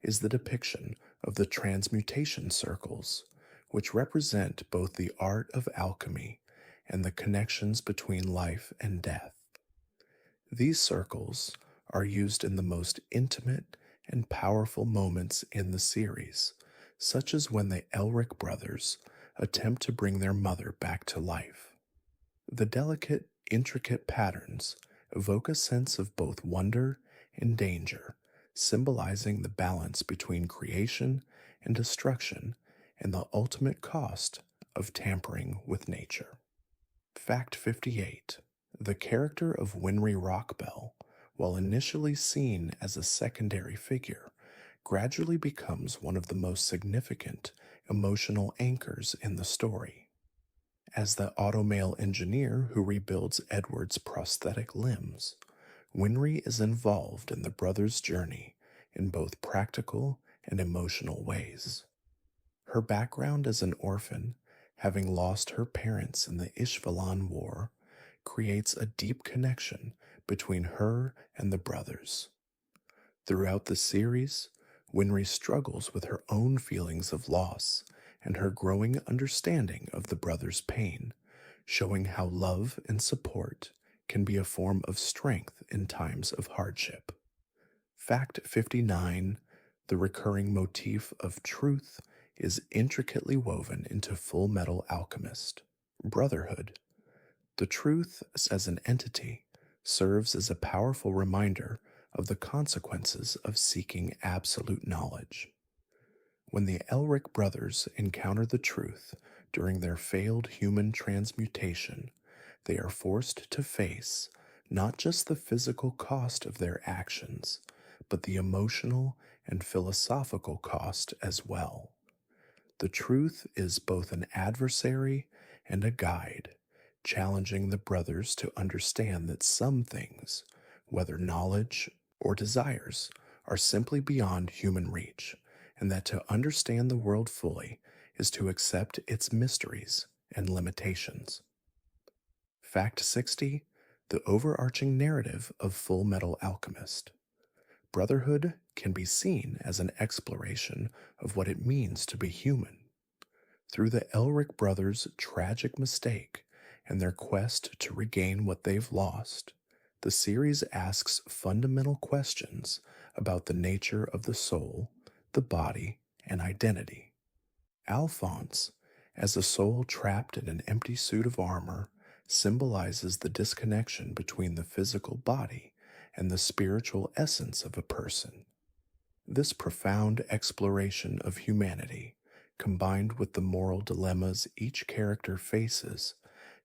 is the depiction of the transmutation circles, which represent both the art of alchemy and the connections between life and death. These circles are used in the most intimate and powerful moments in the series, such as when the Elric brothers attempt to bring their mother back to life. The delicate, intricate patterns evoke a sense of both wonder and danger, symbolizing the balance between creation and destruction and the ultimate cost of tampering with nature. Fact 58. The character of Winry Rockbell, while initially seen as a secondary figure, gradually becomes one of the most significant emotional anchors in the story. As the automail engineer who rebuilds Edward's prosthetic limbs, Winry is involved in the brothers' journey in both practical and emotional ways. Her background as an orphan, having lost her parents in the Ishvalan War, creates a deep connection between her and the brothers. Throughout the series, Winry struggles with her own feelings of loss and her growing understanding of the brothers' pain, showing how love and support can be a form of strength in times of hardship. Fact 59. The recurring motif of truth is intricately woven into Fullmetal Alchemist. Brotherhood. The truth as an entity serves as a powerful reminder of the consequences of seeking absolute knowledge. When the Elric brothers encounter the truth during their failed human transmutation, they are forced to face not just the physical cost of their actions, but the emotional and philosophical cost as well. The truth is both an adversary and a guide, challenging the brothers to understand that some things, whether knowledge or desires, are simply beyond human reach, and that to understand the world fully is to accept its mysteries and limitations. Fact 60. The overarching narrative of Fullmetal Alchemist. Brotherhood can be seen as an exploration of what it means to be human. Through the Elric brothers' tragic mistake and their quest to regain what they've lost, the series asks fundamental questions about the nature of the soul, the body, and identity. Alphonse, as a soul trapped in an empty suit of armor, symbolizes the disconnection between the physical body and the spiritual essence of a person. This profound exploration of humanity, combined with the moral dilemmas each character faces,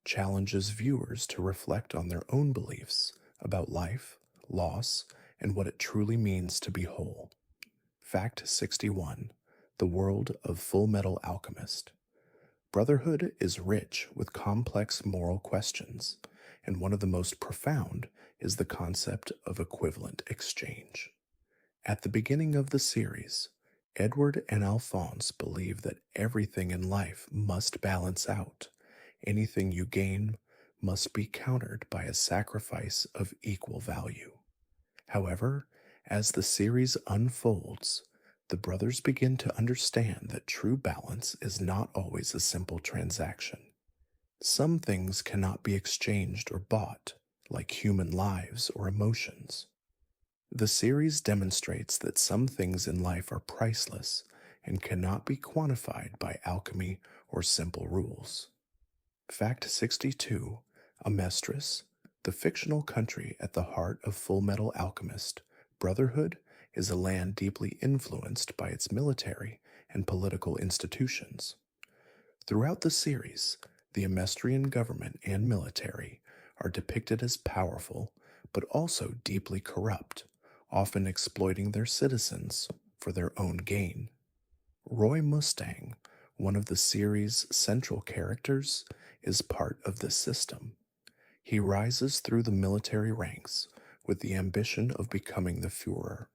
challenges viewers to reflect on their own beliefs about life, loss, and what it truly means to be whole. Fact 61. The world of Fullmetal Alchemist. Brotherhood is rich with complex moral questions, and one of the most profound is the concept of equivalent exchange. At the beginning of the series, Edward and Alphonse believe that everything in life must balance out. Anything you gain must be countered by a sacrifice of equal value. However, as the series unfolds, the brothers begin to understand that true balance is not always a simple transaction. Some things cannot be exchanged or bought, like human lives or emotions. The series demonstrates that some things in life are priceless and cannot be quantified by alchemy or simple rules. Fact 62. Amestris, the fictional country at the heart of Fullmetal Alchemist, Brotherhood is a land deeply influenced by its military and political institutions. Throughout the series, the Amestrian government and military are depicted as powerful, but also deeply corrupt, often exploiting their citizens for their own gain. Roy Mustang, one of the series' central characters, is part of this system. He rises through the military ranks with the ambition of becoming the Führer,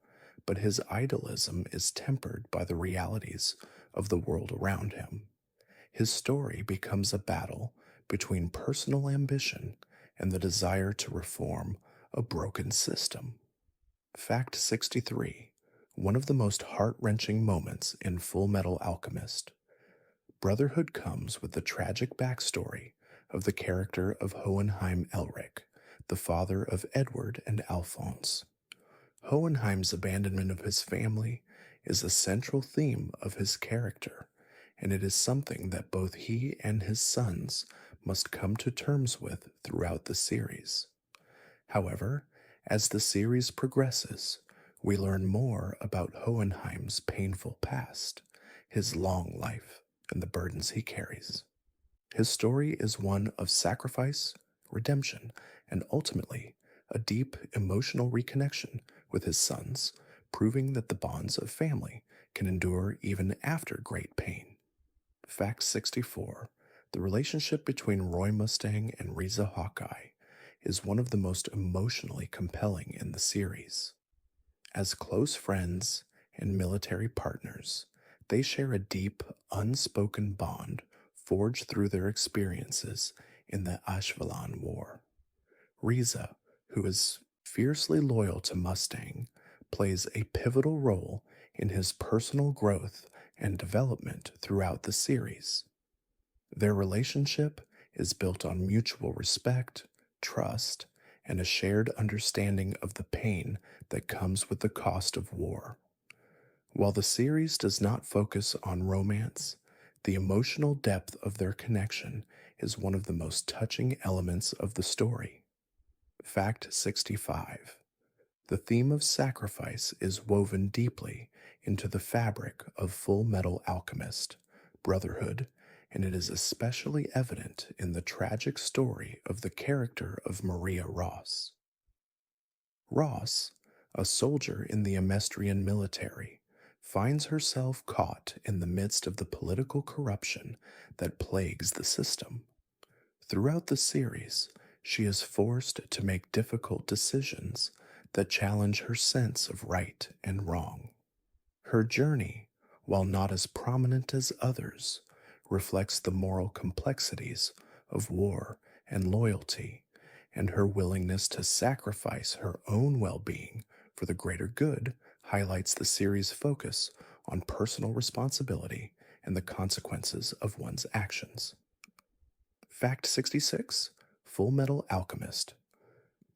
but his idealism is tempered by the realities of the world around him. His story becomes a battle between personal ambition and the desire to reform a broken system. Fact 63. One of the most heart-wrenching moments in Fullmetal Alchemist. Brotherhood comes with the tragic backstory of the character of Hohenheim Elric, the father of Edward and Alphonse. Hohenheim's abandonment of his family is a central theme of his character, and it is something that both he and his sons must come to terms with throughout the series. However, as the series progresses, we learn more about Hohenheim's painful past, his long life, and the burdens he carries. His story is one of sacrifice, redemption, and ultimately a deep emotional reconnection with his sons, proving that the bonds of family can endure even after great pain. Fact 64. The relationship between Roy Mustang and Riza Hawkeye is one of the most emotionally compelling in the series. As close friends and military partners, they share a deep, unspoken bond forged through their experiences in the Ashvalan War. Riza, who is fiercely loyal to Mustang, plays a pivotal role in his personal growth and development throughout the series. Their relationship is built on mutual respect, trust, and a shared understanding of the pain that comes with the cost of war. While the series does not focus on romance, the emotional depth of their connection is one of the most touching elements of the story. Fact 65. The theme of sacrifice is woven deeply into the fabric of Fullmetal Alchemist, Brotherhood, and it is especially evident in the tragic story of the character of Maria Ross. Ross, a soldier in the Amestrian military, finds herself caught in the midst of the political corruption that plagues the system. Throughout the series, she is forced to make difficult decisions that challenge her sense of right and wrong. Her journey, while not as prominent as others, reflects the moral complexities of war and loyalty, and her willingness to sacrifice her own well being for the greater good highlights the series' focus on personal responsibility and the consequences of one's actions. Fact 66. Fullmetal Alchemist.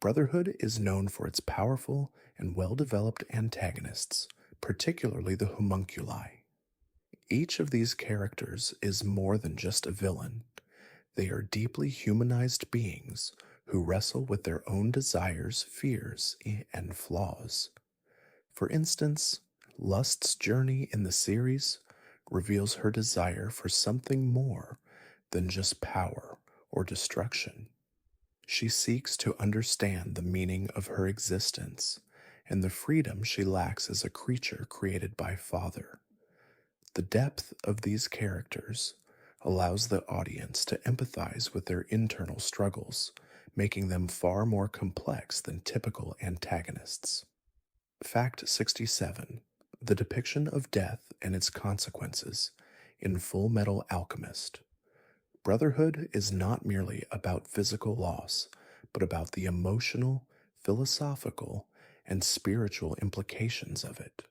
Brotherhood is known for its powerful and well-developed antagonists, particularly the homunculi. Each of these characters is more than just a villain. They are deeply humanized beings who wrestle with their own desires, fears, and flaws. For instance, Lust's journey in the series reveals her desire for something more than just power or destruction. She seeks to understand the meaning of her existence and the freedom she lacks as a creature created by Father. The depth of these characters allows the audience to empathize with their internal struggles, making them far more complex than typical antagonists. Fact 67. The depiction of death and its consequences in Fullmetal Alchemist. Brotherhood is not merely about physical loss, but about the emotional, philosophical, and spiritual implications of it.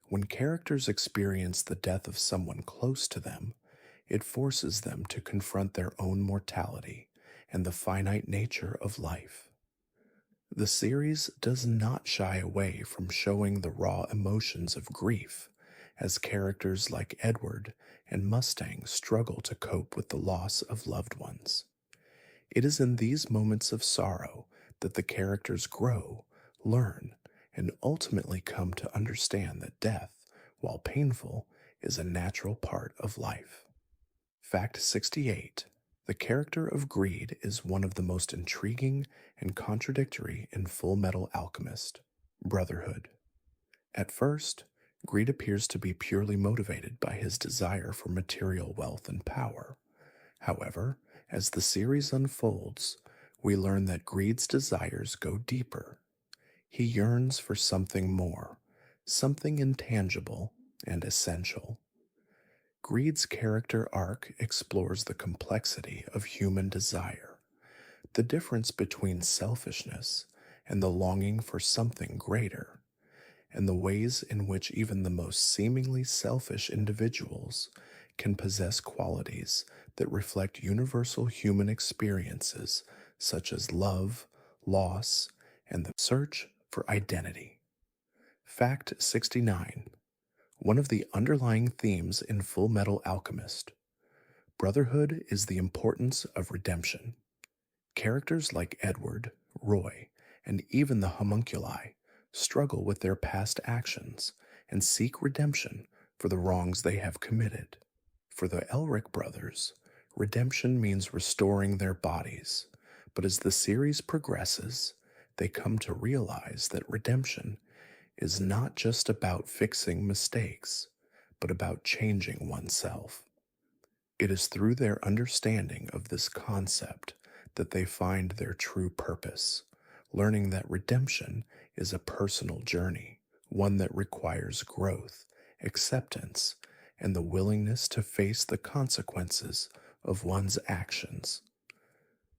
When characters experience the death of someone close to them, it forces them to confront their own mortality and the finite nature of life. The series does not shy away from showing the raw emotions of grief, as characters like Edward and Mustang struggle to cope with the loss of loved ones. It is in these moments of sorrow that the characters grow, learn, and ultimately come to understand that death, while painful, is a natural part of life. Fact 68. The character of Greed is one of the most intriguing and contradictory in Fullmetal Alchemist, Brotherhood. At first, Greed appears to be purely motivated by his desire for material wealth and power. However, as the series unfolds, we learn that Greed's desires go deeper. He yearns for something more, something intangible and essential. Greed's character arc explores the complexity of human desire, the difference between selfishness and the longing for something greater, and the ways in which even the most seemingly selfish individuals can possess qualities that reflect universal human experiences such as love, loss, and the search for identity. Fact 69. One of the underlying themes in Full Metal Alchemist, Brotherhood, is the importance of redemption. Characters like Edward, Roy, and even the homunculi struggle with their past actions and seek redemption for the wrongs they have committed. For the Elric brothers, redemption means restoring their bodies, but as the series progresses, they come to realize that redemption is not just about fixing mistakes, but about changing oneself. It is through their understanding of this concept that they find their true purpose, learning that redemption is a personal journey, one that requires growth, acceptance, and the willingness to face the consequences of one's actions.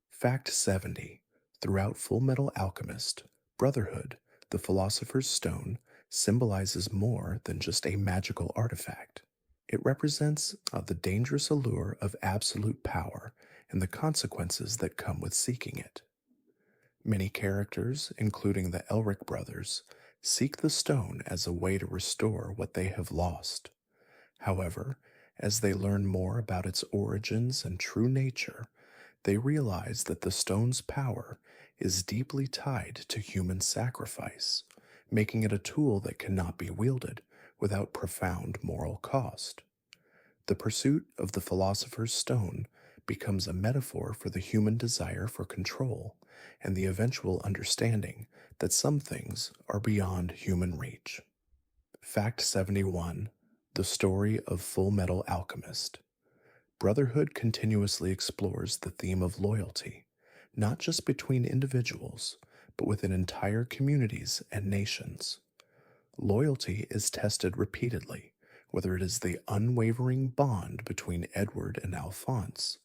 Fact 70. Throughout Full Metal Alchemist, Brotherhood, the Philosopher's Stone, symbolizes more than just a magical artifact. It represents the dangerous allure of absolute power and the consequences that come with seeking it. Many characters, including the Elric brothers, seek the stone as a way to restore what they have lost. However, as they learn more about its origins and true nature, they realize that the stone's power is deeply tied to human sacrifice, making it a tool that cannot be wielded without profound moral cost. The pursuit of the philosopher's stone becomes a metaphor for the human desire for control and the eventual understanding that some things are beyond human reach. Fact 71. The story of Full Metal Alchemist. Brotherhood continuously explores the theme of loyalty, not just between individuals, but within entire communities and nations. Loyalty is tested repeatedly, whether it is the unwavering bond between Edward and Alphonse,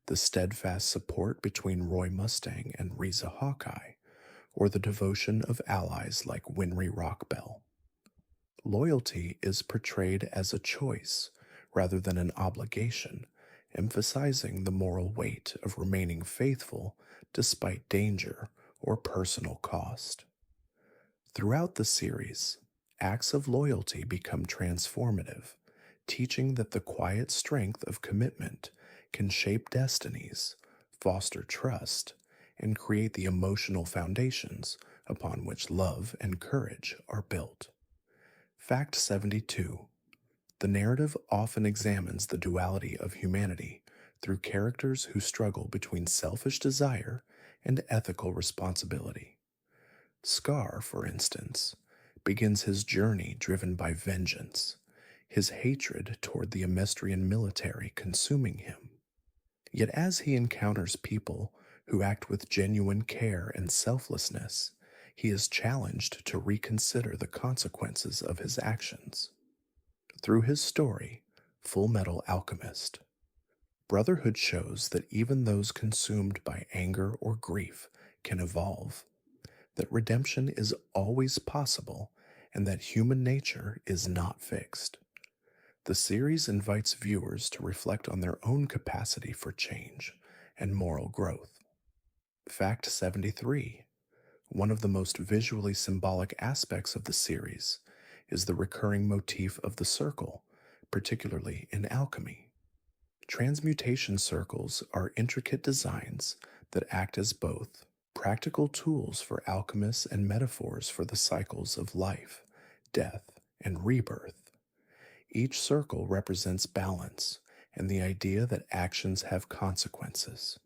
the steadfast support between Roy Mustang and Riza Hawkeye, or the devotion of allies like Winry Rockbell. Loyalty is portrayed as a choice rather than an obligation, emphasizing the moral weight of remaining faithful despite danger or personal cost. Throughout the series, acts of loyalty become transformative, teaching that the quiet strength of commitment can shape destinies, foster trust, and create the emotional foundations upon which love and courage are built. Fact 72. The narrative often examines the duality of humanity through characters who struggle between selfish desire and ethical responsibility. Scar, for instance, begins his journey driven by vengeance, his hatred toward the Amestrian military consuming him. Yet as he encounters people who act with genuine care and selflessness, he is challenged to reconsider the consequences of his actions. Through his story, Full Metal Alchemist, Brotherhood shows that even those consumed by anger or grief can evolve, that redemption is always possible, and that human nature is not fixed. The series invites viewers to reflect on their own capacity for change and moral growth. Fact 73. One of the most visually symbolic aspects of the series is the recurring motif of the circle, particularly in alchemy. Transmutation circles are intricate designs that act as both practical tools for alchemists and metaphors for the cycles of life, death, and rebirth. Each circle represents balance and the idea that actions have consequences.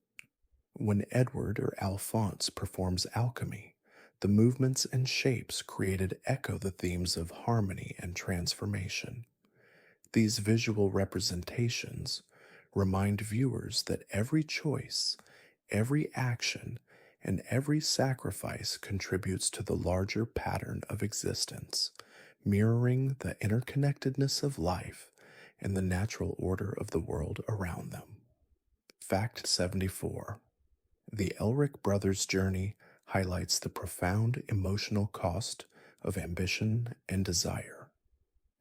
When Edward or Alphonse performs alchemy, the movements and shapes created echo the themes of harmony and transformation. These visual representations remind viewers that every choice, every action, and every sacrifice contributes to the larger pattern of existence, mirroring the interconnectedness of life and the natural order of the world around them. Fact 74. The Elric brothers' journey highlights the profound emotional cost of ambition and desire.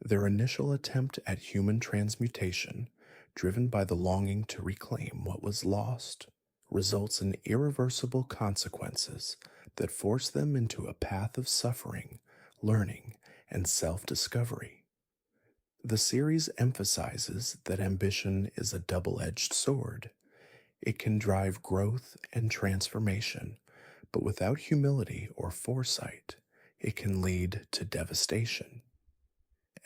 Their initial attempt at human transmutation, driven by the longing to reclaim what was lost, results in irreversible consequences that force them into a path of suffering, learning, and self discovery. The series emphasizes that ambition is a double edged sword. It can drive growth and transformation, but without humility or foresight, it can lead to devastation.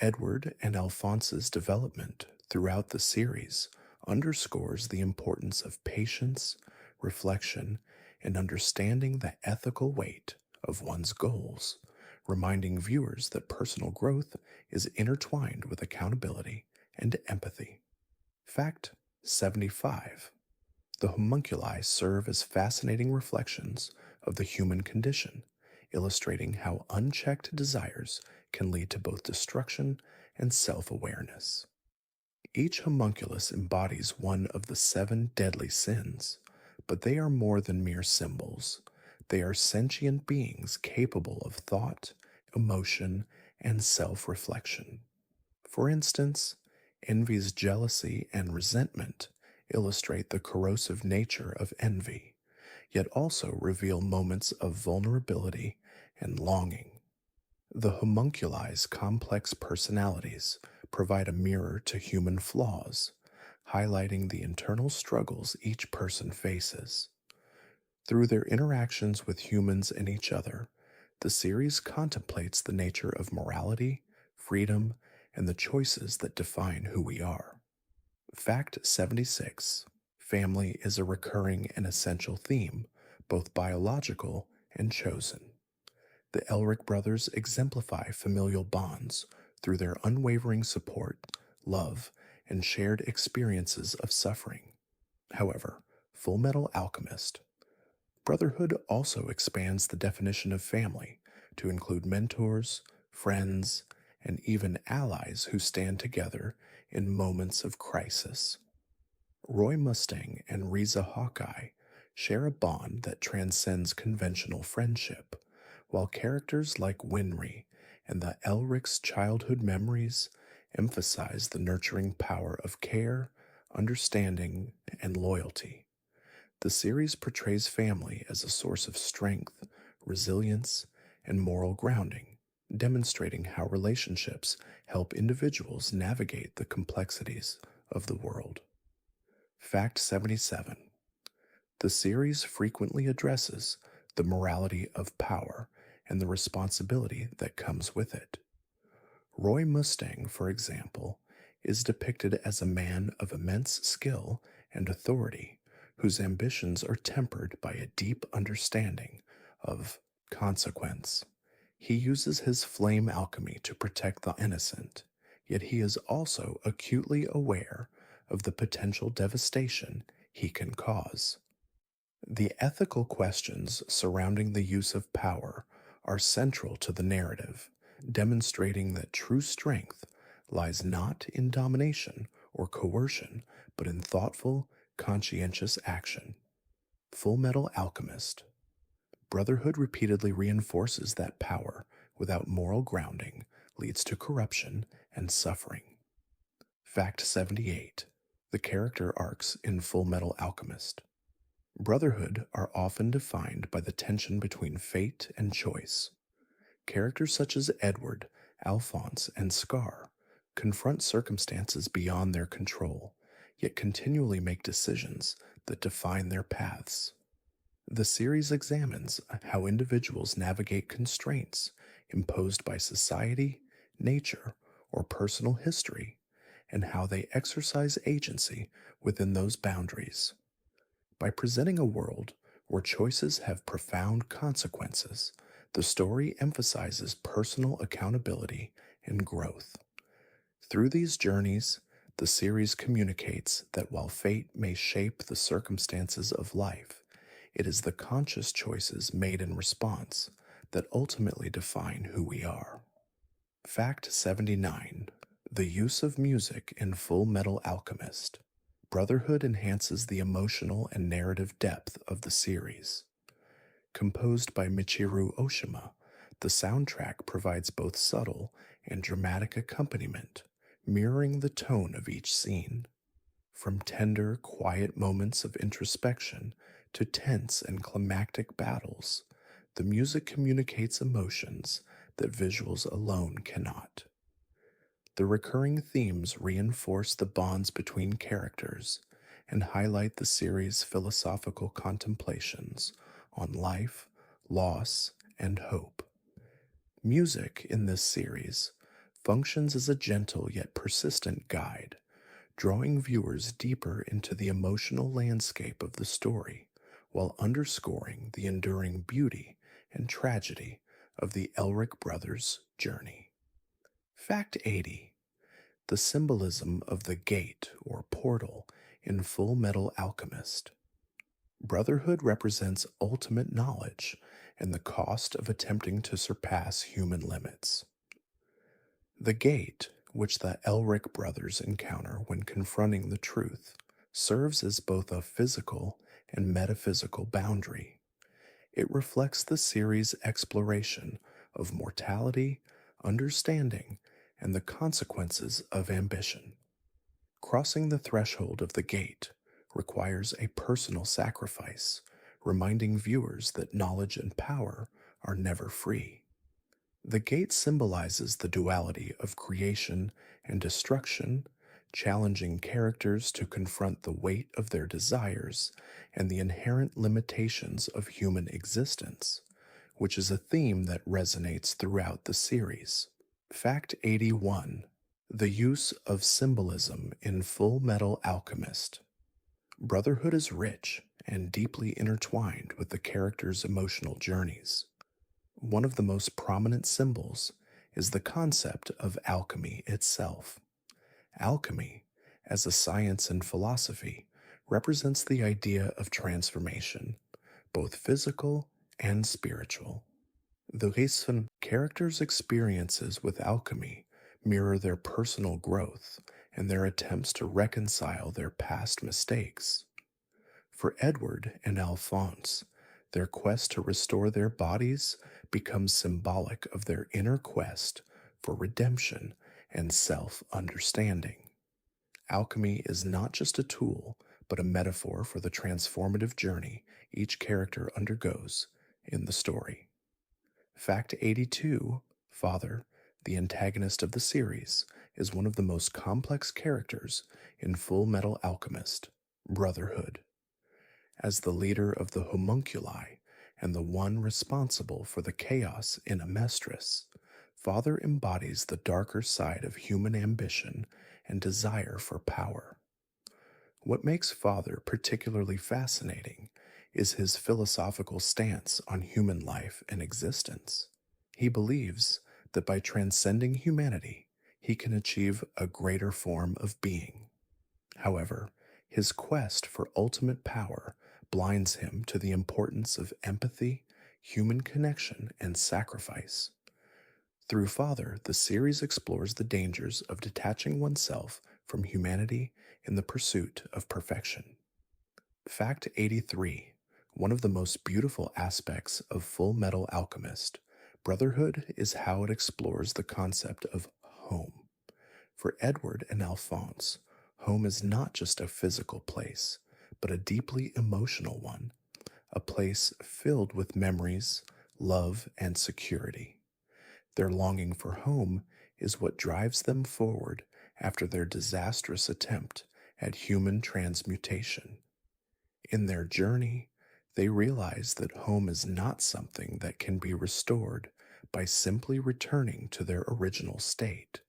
Edward and Alphonse's development throughout the series underscores the importance of patience, reflection, and understanding the ethical weight of one's goals, reminding viewers that personal growth is intertwined with accountability and empathy. Fact 75. The homunculi serve as fascinating reflections of the human condition, illustrating how unchecked desires can lead to both destruction and self awareness. Each homunculus embodies one of the seven deadly sins, but they are more than mere symbols. They are sentient beings capable of thought, emotion, and self reflection. For instance, envy's jealousy and resentment illustrate the corrosive nature of envy, yet also reveal moments of vulnerability and longing. The homunculi's complex personalities provide a mirror to human flaws, highlighting the internal struggles each person faces. Through their interactions with humans and each other, the series contemplates the nature of morality, freedom, and the choices that define who we are. Fact 76. Family is a recurring and essential theme, both biological and chosen. The Elric brothers exemplify familial bonds through their unwavering support, love, and shared experiences of suffering. However, Fullmetal Alchemist Brotherhood also expands the definition of family to include mentors, friends, and even allies who stand together in moments of crisis. Roy Mustang and Riza Hawkeye share a bond that transcends conventional friendship, while characters like Winry and the Elric's childhood memories emphasize the nurturing power of care, understanding, and loyalty. The series portrays family as a source of strength, resilience, and moral grounding, demonstrating how relationships help individuals navigate the complexities of the world. Fact 77. The series frequently addresses the morality of power and the responsibility that comes with it. Roy Mustang, for example, is depicted as a man of immense skill and authority whose ambitions are tempered by a deep understanding of consequence. He uses his flame alchemy to protect the innocent, yet he is also acutely aware of the potential devastation he can cause. The ethical questions surrounding the use of power are central to the narrative, demonstrating that true strength lies not in domination or coercion, but in thoughtful, conscientious action. Fullmetal Alchemist Brotherhood repeatedly reinforces that power without moral grounding leads to corruption and suffering. Fact 78. The character arcs in Fullmetal Alchemist. Brotherhood are often defined by the tension between fate and choice. Characters such as Edward, Alphonse, and Scar confront circumstances beyond their control, yet continually make decisions that define their paths. The series examines how individuals navigate constraints imposed by society, nature, or personal history, and how they exercise agency within those boundaries. By presenting a world where choices have profound consequences, the story emphasizes personal accountability and growth. Through these journeys, the series communicates that while fate may shape the circumstances of life, it is the conscious choices made in response that ultimately define who we are. Fact 79. The use of music in Fullmetal Alchemist. Brotherhood enhances the emotional and narrative depth of the series. Composed by Michiru Oshima, the soundtrack provides both subtle and dramatic accompaniment, mirroring the tone of each scene. From tender, quiet moments of introspection to tense and climactic battles, the music communicates emotions that visuals alone cannot. The recurring themes reinforce the bonds between characters and highlight the series' philosophical contemplations on life, loss, and hope. Music in this series functions as a gentle yet persistent guide, drawing viewers deeper into the emotional landscape of the story while underscoring the enduring beauty and tragedy of the Elric brothers' journey. Fact 80. The symbolism of the gate or portal in Full Metal Alchemist. Brotherhood represents ultimate knowledge and the cost of attempting to surpass human limits. The gate, which the Elric brothers encounter when confronting the truth, serves as both a physical and metaphysical boundary. It reflects the series' exploration of mortality, understanding, and the consequences of ambition. Crossing the threshold of the gate requires a personal sacrifice, reminding viewers that knowledge and power are never free. The gate symbolizes the duality of creation and destruction, challenging characters to confront the weight of their desires and the inherent limitations of human existence, which is a theme that resonates throughout the series. Fact 81. The use of symbolism in Full Metal Alchemist. Brotherhood is rich and deeply intertwined with the characters' emotional journeys. One of the most prominent symbols is the concept of alchemy itself. Alchemy, as a science and philosophy, represents the idea of transformation, both physical and spiritual. The reason characters' experiences with alchemy mirror their personal growth and their attempts to reconcile their past mistakes. For Edward and Alphonse, their quest to restore their bodies becomes symbolic of their inner quest for redemption and self understanding. Alchemy is not just a tool, but a metaphor for the transformative journey each character undergoes in the story. Fact 82. Father, the antagonist of the series, is one of the most complex characters in Full Metal Alchemist, Brotherhood. As the leader of the homunculi and the one responsible for the chaos in Amestris, Father embodies the darker side of human ambition and desire for power. What makes Father particularly fascinating is his philosophical stance on human life and existence. He believes that by transcending humanity, he can achieve a greater form of being. However, his quest for ultimate power blinds him to the importance of empathy, human connection, and sacrifice. Through Father, the series explores the dangers of detaching oneself from humanity in the pursuit of perfection. Fact 83. One of the most beautiful aspects of Full Metal Alchemist, Brotherhood, is how it explores the concept of home. For Edward and Alphonse, home is not just a physical place, but a deeply emotional one, a place filled with memories, love, and security. Their longing for home is what drives them forward after their disastrous attempt at human transmutation. In their journey, they realize that home is not something that can be restored by simply returning to their original state,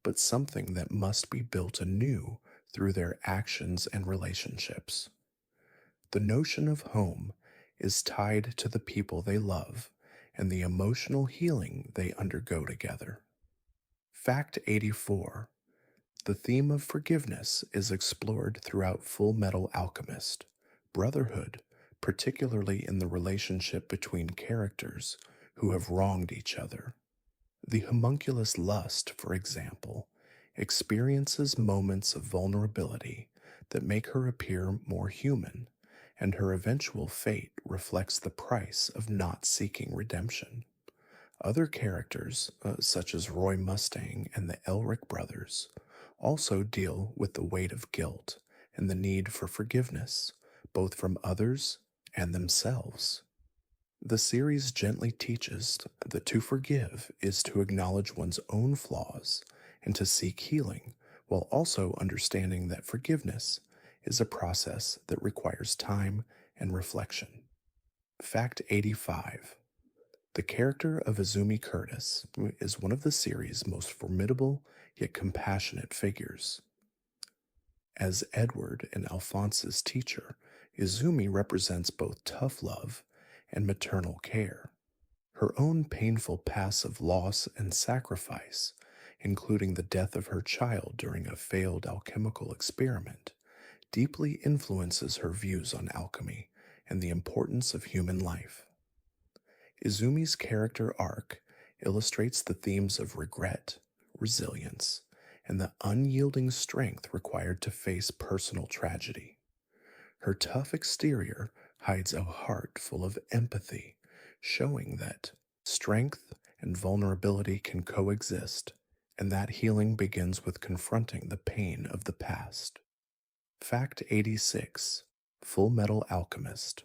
but something that must be built anew through their actions and relationships. The notion of home is tied to the people they love and the emotional healing they undergo together. Fact 84. The theme of forgiveness is explored throughout Full Metal Alchemist. Brotherhood, particularly in the relationship between characters who have wronged each other. The homunculus Lust, for example, experiences moments of vulnerability that make her appear more human, and her eventual fate reflects the price of not seeking redemption. Other characters, such as Roy Mustang and the Elric brothers, also deal with the weight of guilt and the need for forgiveness, both from others and themselves. The series gently teaches that to forgive is to acknowledge one's own flaws and to seek healing, while also understanding that forgiveness is a process that requires time and reflection. Fact 85. The character of Izumi Curtis is one of the series' most formidable yet compassionate figures. As Edward and Alphonse's teacher, Izumi represents both tough love and maternal care. Her own painful past of loss and sacrifice, including the death of her child during a failed alchemical experiment, deeply influences her views on alchemy and the importance of human life. Izumi's character arc illustrates the themes of regret, resilience, and the unyielding strength required to face personal tragedy. Her tough exterior hides a heart full of empathy, showing that strength and vulnerability can coexist, and that healing begins with confronting the pain of the past. Fact 86. Fullmetal Alchemist.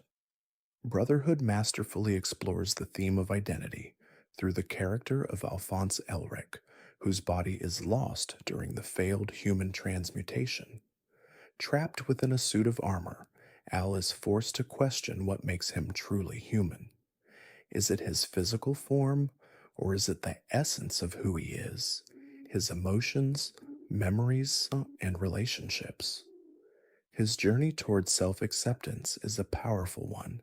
Brotherhood masterfully explores the theme of identity through the character of Alphonse Elric, whose body is lost during the failed human transmutation. Trapped within a suit of armor, Al is forced to question what makes him truly human. Is it his physical form, or is it the essence of who he is, his emotions, memories, and relationships? His journey towards self acceptance is a powerful one,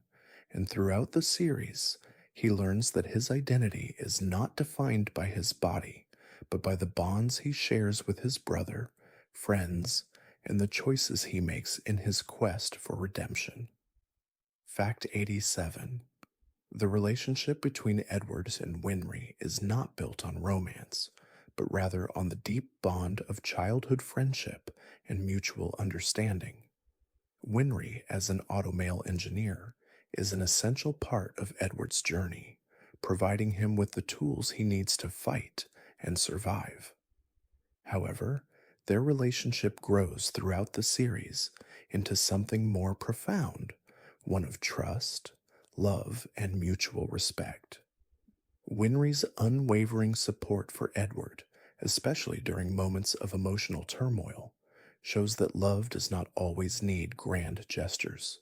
and throughout the series, he learns that his identity is not defined by his body, but by the bonds he shares with his brother, friends, and the choices he makes in his quest for redemption. Fact 87. The relationship between Edwards and Winry is not built on romance, but rather on the deep bond of childhood friendship and mutual understanding. Winry, as an automail engineer, is an essential part of Edward's journey, providing him with the tools he needs to fight and survive. However, their relationship grows throughout the series into something more profound, one of trust, love, and mutual respect. Winry's unwavering support for Edward, especially during moments of emotional turmoil, shows that love does not always need grand gestures.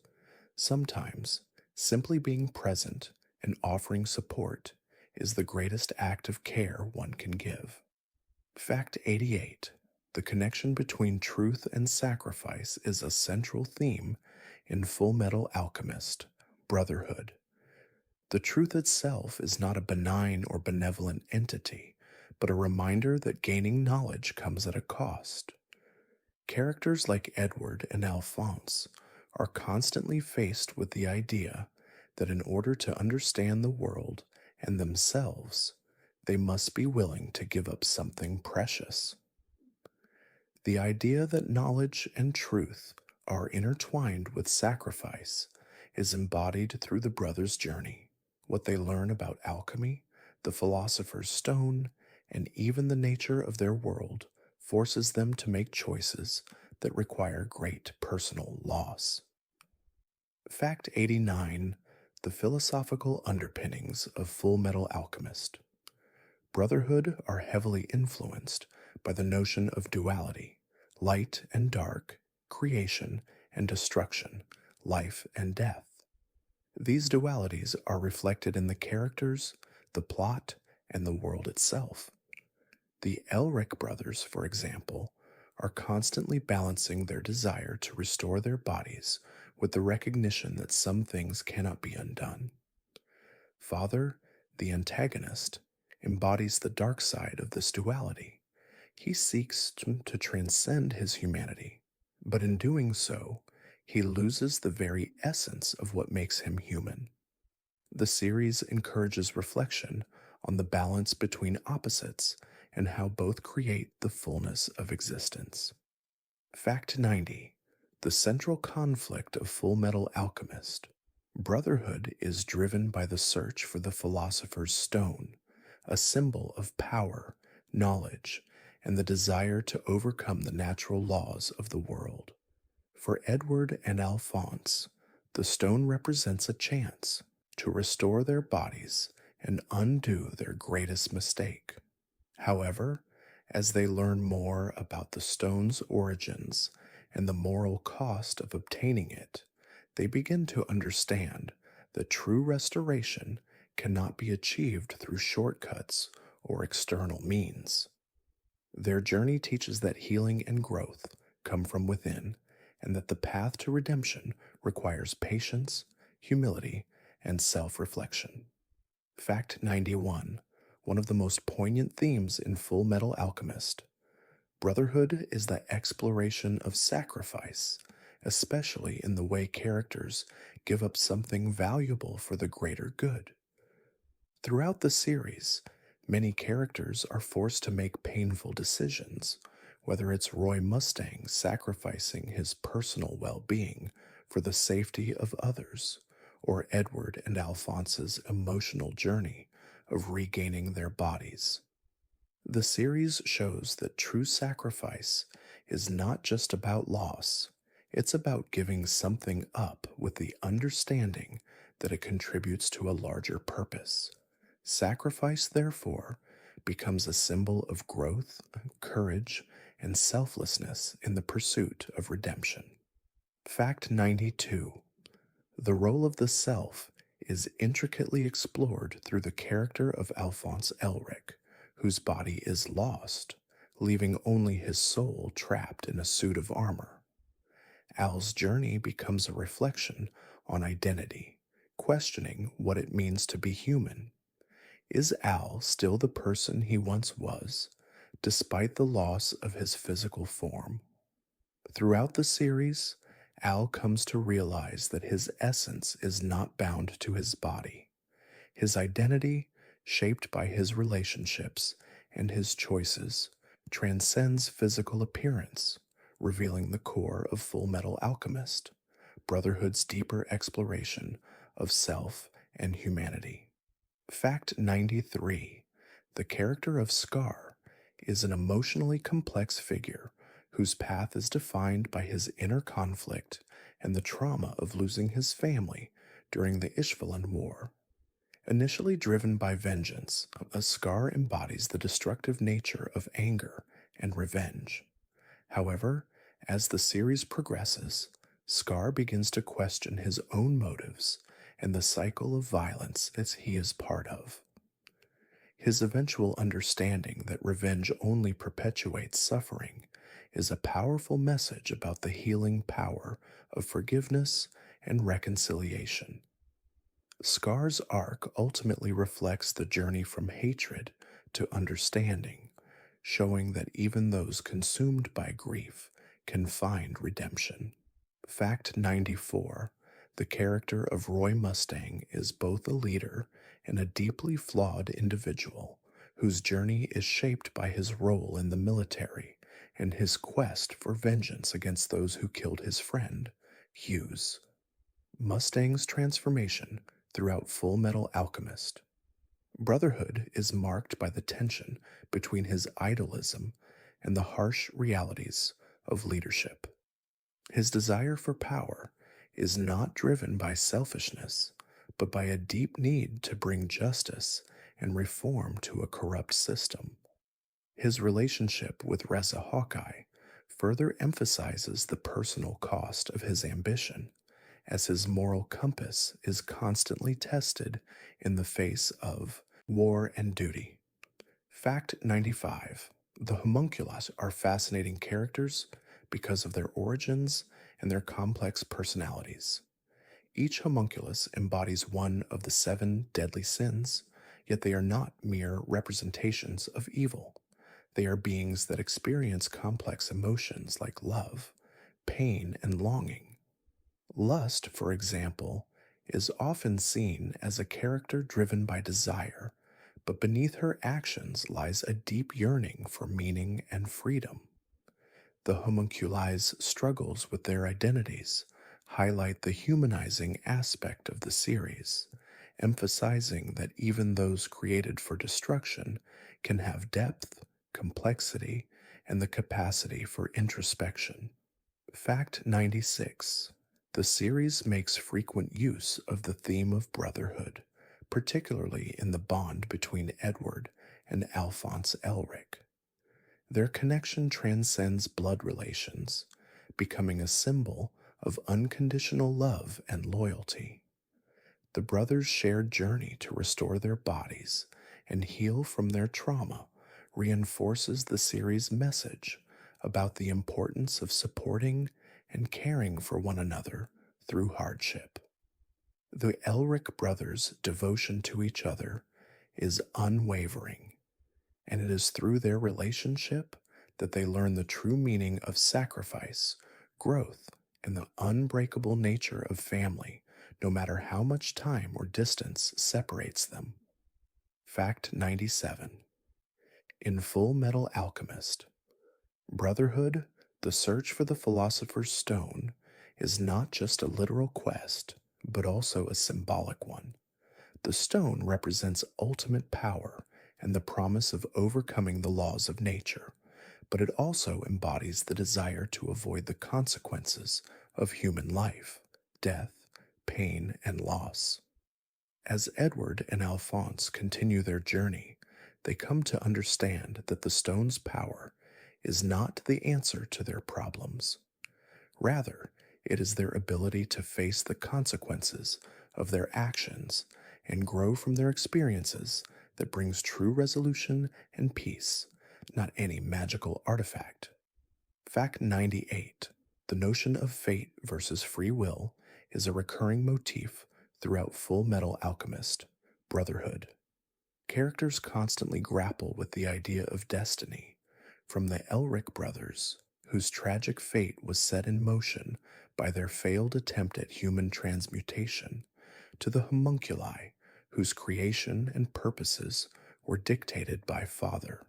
Sometimes, simply being present and offering support is the greatest act of care one can give. Fact 88. The connection between truth and sacrifice is a central theme in Fullmetal Alchemist, Brotherhood. The truth itself is not a benign or benevolent entity, but a reminder that gaining knowledge comes at a cost. Characters like Edward and Alphonse are constantly faced with the idea that in order to understand the world and themselves, they must be willing to give up something precious. The idea that knowledge and truth are intertwined with sacrifice is embodied through the brothers' journey. What they learn about alchemy, the philosopher's stone, and even the nature of their world forces them to make choices that require great personal loss. Fact 89. The philosophical underpinnings of Fullmetal Alchemist. Brotherhood are heavily influenced by the notion of duality, light and dark, creation and destruction, life and death. These dualities are reflected in the characters, the plot, and the world itself. The Elric brothers, for example, are constantly balancing their desire to restore their bodies with the recognition that some things cannot be undone. Father, the antagonist, embodies the dark side of this duality. He seeks to transcend his humanity, but in doing so, he loses the very essence of what makes him human. The series encourages reflection on the balance between opposites and how both create the fullness of existence. Fact 90. The central conflict of Fullmetal Alchemist. Brotherhood is driven by the search for the philosopher's stone, a symbol of power, knowledge, and the desire to overcome the natural laws of the world. For Edward and Alphonse, the stone represents a chance, to restore their bodies and undo their greatest mistake. However, as they learn more about the stone's origins and the moral cost of obtaining it, they begin to understand that true restoration cannot be achieved through shortcuts or external means. Their journey teaches that healing and growth come from within, and that the path to redemption requires patience, humility, and self reflection. Fact 91, one of the most poignant themes in Full Metal Alchemist. Brotherhood is the exploration of sacrifice, especially in the way characters give up something valuable for the greater good. Throughout the series, many characters are forced to make painful decisions, whether it's Roy Mustang sacrificing his personal well being for the safety of others, or Edward and Alphonse's emotional journey of regaining their bodies. The series shows that true sacrifice is not just about loss, it's about giving something up with the understanding that it contributes to a larger purpose. Sacrifice, therefore, becomes a symbol of growth, courage, and selflessness in the pursuit of redemption. Fact 92, the role of the self is intricately explored through the character of Alphonse Elric, whose body is lost, leaving only his soul trapped in a suit of armor. Al's journey becomes a reflection on identity, questioning what it means to be human. Is Al still the person he once was, despite the loss of his physical form? Throughout the series, Al comes to realize that his essence is not bound to his body. His identity, shaped by his relationships and his choices, transcends physical appearance, revealing the core of Full Metal Alchemist, Brotherhood's deeper exploration of self and humanity. Fact 93, the character of Scar is an emotionally complex figure whose path is defined by his inner conflict and the trauma of losing his family during the Ishvalan War. Initially driven by vengeance, a Scar embodies the destructive nature of anger and revenge. However, as the series progresses, Scar begins to question his own motives and the cycle of violence as he is part of. His eventual understanding that revenge only perpetuates suffering is a powerful message about the healing power of forgiveness and reconciliation. Scar's arc ultimately reflects the journey from hatred to understanding, showing that even those consumed by grief can find redemption. Fact 94, the character of Roy Mustang is both a leader and a deeply flawed individual whose journey is shaped by his role in the military and his quest for vengeance against those who killed his friend, Hughes. Mustang's transformation throughout Full Metal Alchemist. Brotherhood is marked by the tension between his idealism and the harsh realities of leadership. His desire for power is not driven by selfishness, but by a deep need to bring justice and reform to a corrupt system. His relationship with Reza Hawkeye further emphasizes the personal cost of his ambition, as his moral compass is constantly tested in the face of war and duty. Fact 95. The homunculus are fascinating characters because of their origins and their complex personalities. Each homunculus embodies one of the 7 deadly sins, yet they are not mere representations of evil. They are beings that experience complex emotions like love, pain, and longing. Lust, for example, is often seen as a character driven by desire, but beneath her actions lies a deep yearning for meaning and freedom. The homunculi's struggles with their identities highlight the humanizing aspect of the series, emphasizing that even those created for destruction can have depth, complexity, and the capacity for introspection. Fact 96. The series makes frequent use of the theme of brotherhood, particularly in the bond between Edward and Alphonse Elric. Their connection transcends blood relations, becoming a symbol of unconditional love and loyalty. The brothers' shared journey to restore their bodies and heal from their trauma reinforces the series' message about the importance of supporting and caring for one another through hardship. The Elric brothers' devotion to each other is unwavering, and it is through their relationship that they learn the true meaning of sacrifice, growth, and the unbreakable nature of family, no matter how much time or distance separates them. Fact 97. In Full Metal Alchemist, Brotherhood, the search for the Philosopher's Stone, is not just a literal quest, but also a symbolic one. The stone represents ultimate power and the promise of overcoming the laws of nature, but it also embodies the desire to avoid the consequences of human life, death, pain, and loss. As Edward and Alphonse continue their journey, they come to understand that the stone's power is not the answer to their problems. Rather, it is their ability to face the consequences of their actions and grow from their experiences that brings true resolution and peace, not any magical artifact. Fact 98. The notion of fate versus free will is a recurring motif throughout Full Metal Alchemist, Brotherhood. Characters constantly grapple with the idea of destiny, from the Elric brothers, whose tragic fate was set in motion by their failed attempt at human transmutation, to the homunculi, whose creation and purposes were dictated by Father.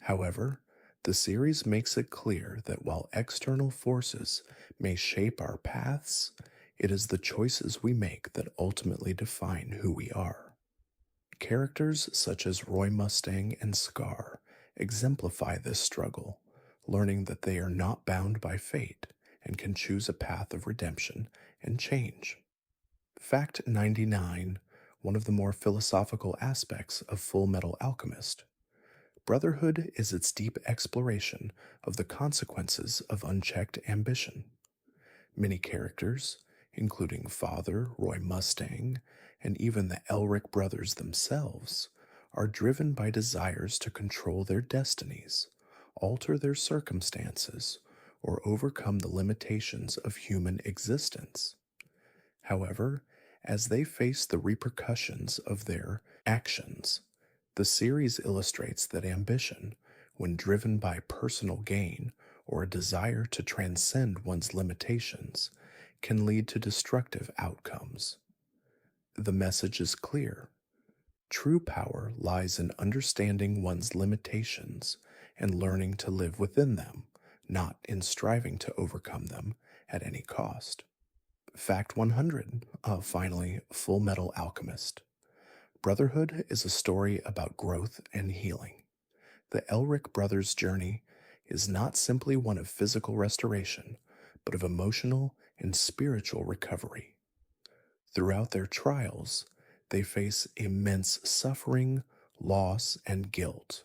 However, the series makes it clear that while external forces may shape our paths, it is the choices we make that ultimately define who we are. Characters such as Roy Mustang and Scar exemplify this struggle, learning that they are not bound by fate and can choose a path of redemption and change. Fact 99. One of the more philosophical aspects of Full Metal Alchemist. Brotherhood is its deep exploration of the consequences of unchecked ambition. Many characters, including Father, Roy Mustang, and even the Elric brothers themselves, are driven by desires to control their destinies, alter their circumstances, or overcome the limitations of human existence. However, as they face the repercussions of their actions, the series illustrates that ambition, when driven by personal gain or a desire to transcend one's limitations, can lead to destructive outcomes. The message is clear. True power lies in understanding one's limitations and learning to live within them, not in striving to overcome them at any cost. Fact 100. Finally, Full Metal Alchemist. Brotherhood is a story about growth and healing. The Elric brothers' journey is not simply one of physical restoration, but of emotional and spiritual recovery. Throughout their trials, they face immense suffering, loss, and guilt,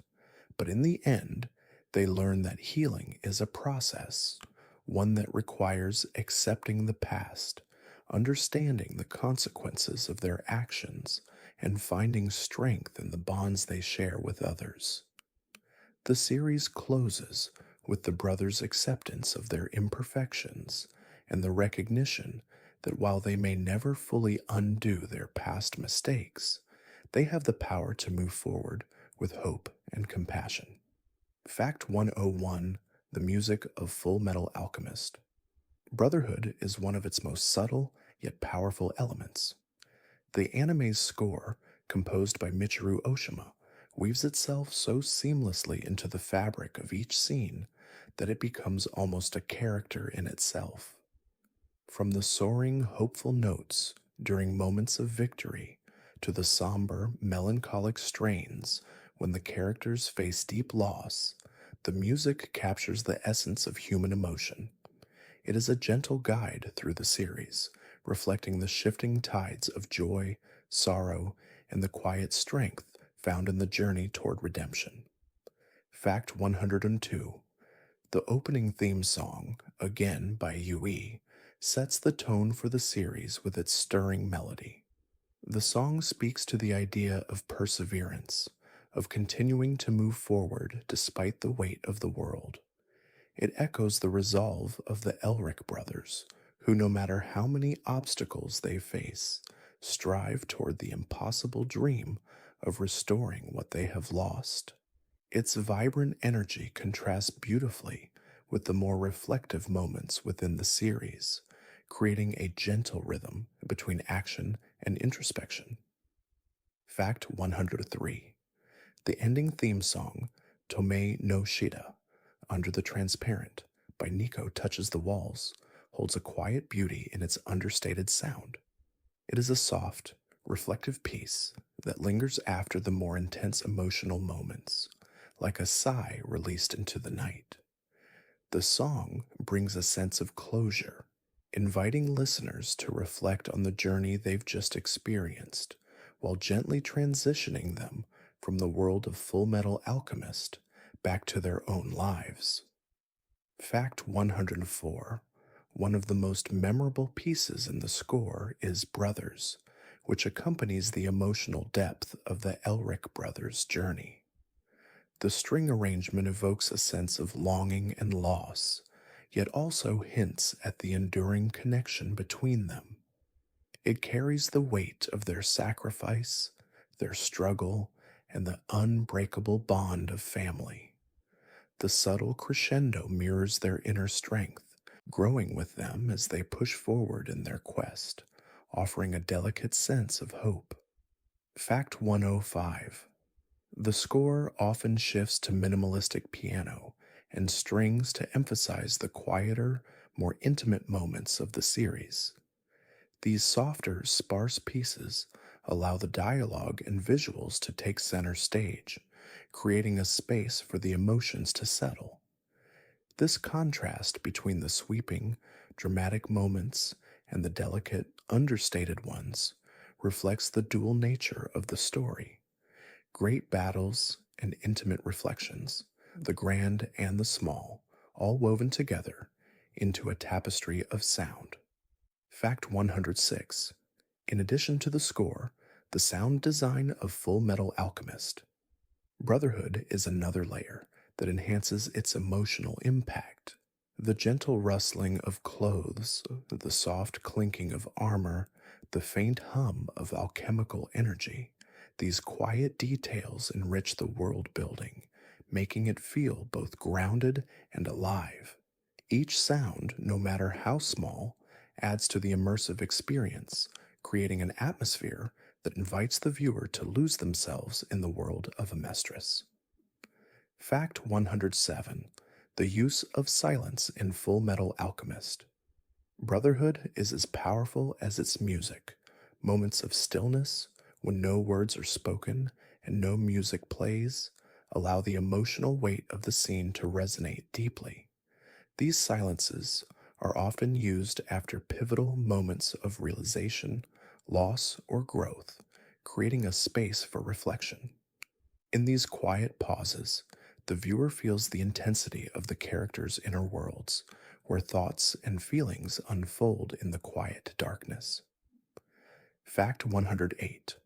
but in the end, they learn that healing is a process, one that requires accepting the past, understanding the consequences of their actions, and finding strength in the bonds they share with others. The series closes with the brothers' acceptance of their imperfections and the recognition that while they may never fully undo their past mistakes, they have the power to move forward with hope and compassion. Fact 101. The music of Full Metal Alchemist. Brotherhood is one of its most subtle yet powerful elements. The anime's score, composed by Michiru Oshima, weaves itself so seamlessly into the fabric of each scene that it becomes almost a character in itself. From the soaring, hopeful notes during moments of victory to the somber, melancholic strains when the characters face deep loss, the music captures the essence of human emotion. It is a gentle guide through the series, reflecting the shifting tides of joy, sorrow, and the quiet strength found in the journey toward redemption. Fact 102. The opening theme song, again by UE, sets the tone for the series with its stirring melody. The song speaks to the idea of perseverance, of continuing to move forward despite the weight of the world. It echoes the resolve of the Elric brothers, who, no matter how many obstacles they face, strive toward the impossible dream of restoring what they have lost. Its vibrant energy contrasts beautifully with the more reflective moments within the series, creating a gentle rhythm between action and introspection. Fact 103. The ending theme song, Tomei no Shida, Under the Transparent, by Nico Touches the Walls, holds a quiet beauty in its understated sound. It is a soft, reflective piece that lingers after the more intense emotional moments, like a sigh released into the night. The song brings a sense of closure, inviting listeners to reflect on the journey they've just experienced, while gently transitioning them from the world of Fullmetal Alchemist back to their own lives. Fact 104. One of the most memorable pieces in the score is Brothers, which accompanies the emotional depth of the Elric brothers' journey. The string arrangement evokes a sense of longing and loss, yet also hints at the enduring connection between them. It carries the weight of their sacrifice, their struggle, and the unbreakable bond of family. The subtle crescendo mirrors their inner strength, growing with them as they push forward in their quest, offering a delicate sense of hope. Fact 105. The score often shifts to minimalistic piano and strings to emphasize the quieter, more intimate moments of the series. These softer, sparse pieces allow the dialogue and visuals to take center stage, creating a space for the emotions to settle. This contrast between the sweeping, dramatic moments and the delicate, understated ones reflects the dual nature of the story. Great battles and intimate reflections, the grand and the small, all woven together into a tapestry of sound. Fact 106. In addition to the score, the sound design of Fullmetal Alchemist. Brotherhood is another layer that enhances its emotional impact. The gentle rustling of clothes, the soft clinking of armor, the faint hum of alchemical energy, these quiet details enrich the world building, making it feel both grounded and alive. Each sound, no matter how small, adds to the immersive experience, creating an atmosphere that invites the viewer to lose themselves in the world of Amestris. Fact 107. The use of silence in Fullmetal Alchemist. Brotherhood is as powerful as its music. Moments of stillness, when no words are spoken and no music plays, allow the emotional weight of the scene to resonate deeply. These silences are often used after pivotal moments of realization, loss, or growth, creating a space for reflection. In these quiet pauses, the viewer feels the intensity of the characters' inner worlds, where thoughts and feelings unfold in the quiet darkness. Fact 108.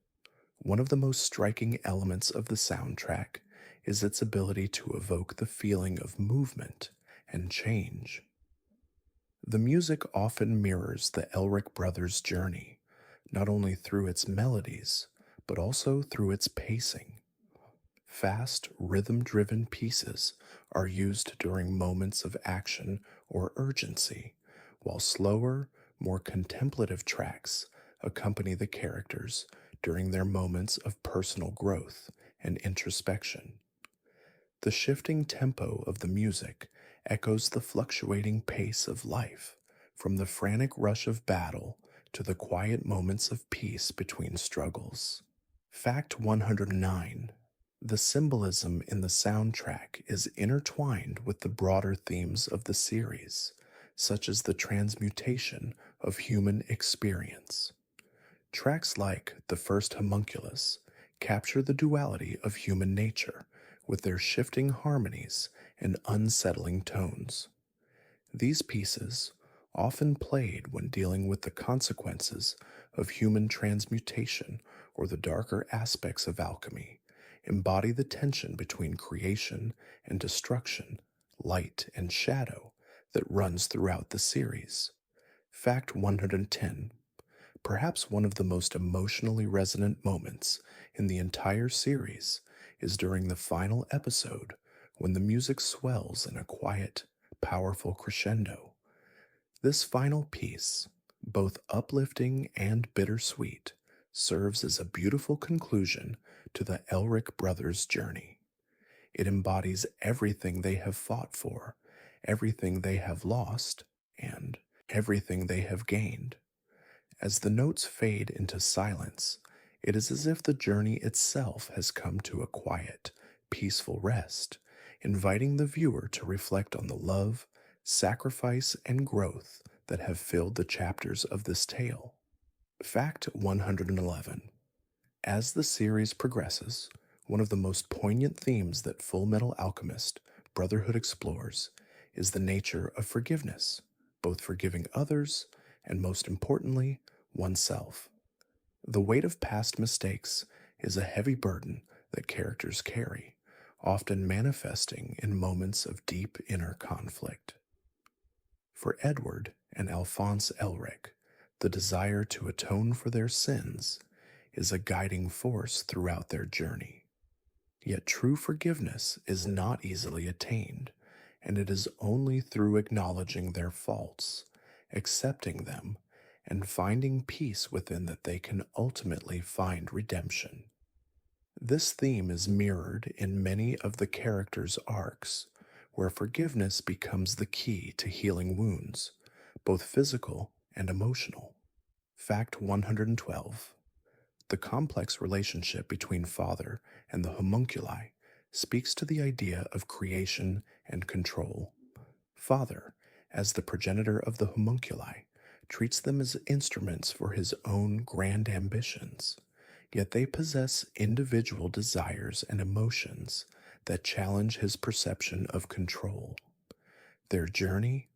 One of the most striking elements of the soundtrack is its ability to evoke the feeling of movement and change. The music often mirrors the Elric brothers' journey, not only through its melodies, but also through its pacing. Fast, rhythm-driven pieces are used during moments of action or urgency, while slower, more contemplative tracks accompany the characters during their moments of personal growth and introspection. The shifting tempo of the music echoes the fluctuating pace of life, from the frantic rush of battle to the quiet moments of peace between struggles. Fact 109. The symbolism in the soundtrack is intertwined with the broader themes of the series, such as the transmutation of human experience. Tracks like The First Homunculus capture the duality of human nature with their shifting harmonies and unsettling tones. These pieces, often played when dealing with the consequences of human transmutation or the darker aspects of alchemy, embody the tension between creation and destruction, light and shadow that runs throughout the series. Fact 110. Perhaps one of the most emotionally resonant moments in the entire series is during the final episode when the music swells in a quiet, powerful crescendo. This final piece, both uplifting and bittersweet, serves as a beautiful conclusion to the Elric brothers' journey. It embodies everything they have fought for, everything they have lost, and everything they have gained. As the notes fade into silence, it is as if the journey itself has come to a quiet, peaceful rest, inviting the viewer to reflect on the love, sacrifice, and growth that have filled the chapters of this tale. Fact 111. As the series progresses, one of the most poignant themes that Fullmetal Alchemist Brotherhood explores is the nature of forgiveness, both forgiving others and, most importantly, oneself. The weight of past mistakes is a heavy burden that characters carry, often manifesting in moments of deep inner conflict. For Edward and Alphonse Elric, the desire to atone for their sins is a guiding force throughout their journey. Yet true forgiveness is not easily attained, and it is only through acknowledging their faults, accepting them, and finding peace within that they can ultimately find redemption. This theme is mirrored in many of the characters' arcs, where forgiveness becomes the key to healing wounds, both physical and emotional. Fact 112. The complex relationship between Father and the homunculi speaks to the idea of creation and control. Father, as the progenitor of the homunculi, treats them as instruments for his own grand ambitions, yet they possess individual desires and emotions that challenge his perception of control. Their journey,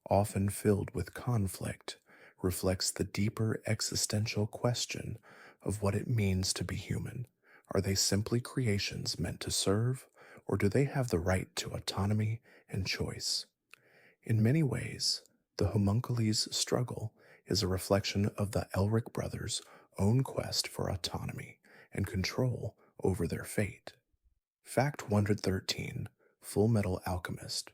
often filled with conflict, reflects the deeper existential question of what it means to be human. Are they simply creations meant to serve, or do they have the right to autonomy and choice? In many ways, the homunculi's struggle is a reflection of the Elric brothers' own quest for autonomy and control over their fate. Fact 113. Fullmetal Alchemist.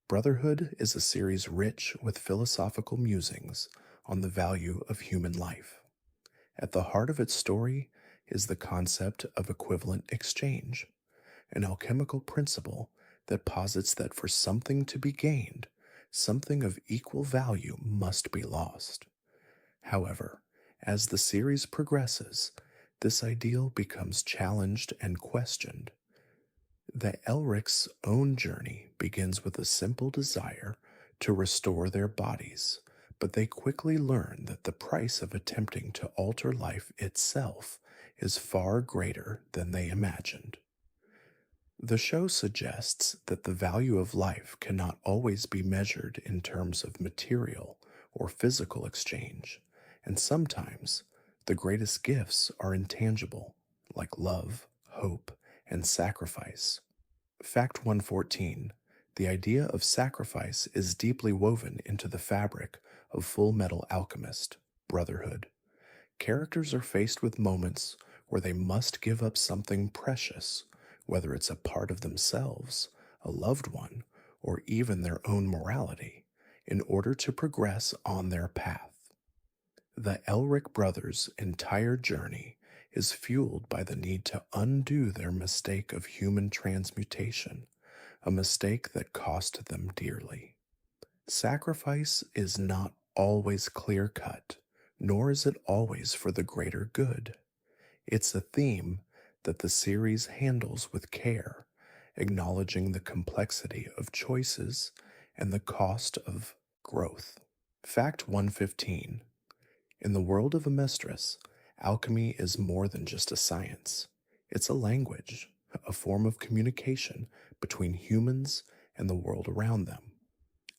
Brotherhood is a series rich with philosophical musings on the value of human life. At the heart of its story is the concept of equivalent exchange, an alchemical principle that posits that for something to be gained, something of equal value must be lost. However, as the series progresses, this ideal becomes challenged and questioned. The Elric's own journey begins with a simple desire to restore their bodies, but they quickly learn that the price of attempting to alter life itself is far greater than they imagined. The show suggests that the value of life cannot always be measured in terms of material or physical exchange, and sometimes the greatest gifts are intangible, like love, hope, and sacrifice. Fact 114. The idea of sacrifice is deeply woven into the fabric of Fullmetal Alchemist Brotherhood. Characters are faced with moments where they must give up something precious, whether it's a part of themselves, a loved one, or even their own morality, in order to progress on their path. The Elric brothers' entire journey is fueled by the need to undo their mistake of human transmutation, a mistake that cost them dearly. Sacrifice is not always clear-cut, nor is it always for the greater good. It's a theme that the series handles with care, acknowledging the complexity of choices and the cost of growth. Fact 115. In the world of Amestris, alchemy is more than just a science. It's a language, a form of communication between humans and the world around them.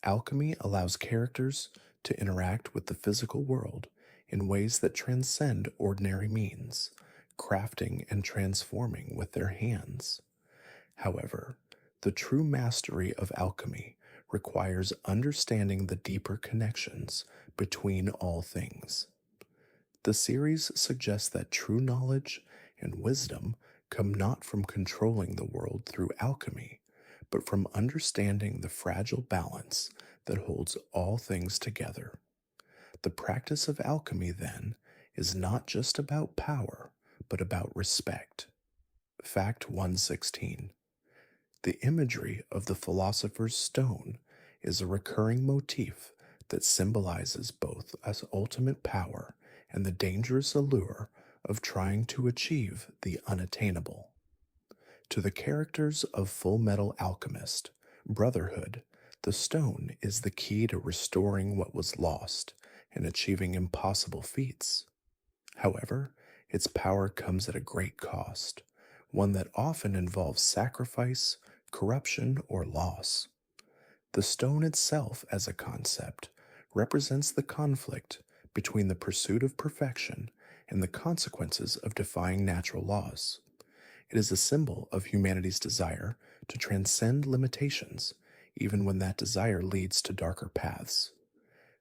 Alchemy allows characters to interact with the physical world in ways that transcend ordinary means, crafting and transforming with their hands. However, the true mastery of alchemy requires understanding the deeper connections between all things. The series suggests that true knowledge and wisdom come not from controlling the world through alchemy, but from understanding the fragile balance that holds all things together. The practice of alchemy, then, is not just about power, but about respect. Fact 116. The imagery of the philosopher's stone is a recurring motif that symbolizes both as ultimate power and the dangerous allure of trying to achieve the unattainable. To the characters of Fullmetal Alchemist, Brotherhood, the stone is the key to restoring what was lost and achieving impossible feats. However, its power comes at a great cost, one that often involves sacrifice, corruption, or loss. The stone itself, as a concept, represents the conflict between the pursuit of perfection and the consequences of defying natural laws. It is a symbol of humanity's desire to transcend limitations, even when that desire leads to darker paths.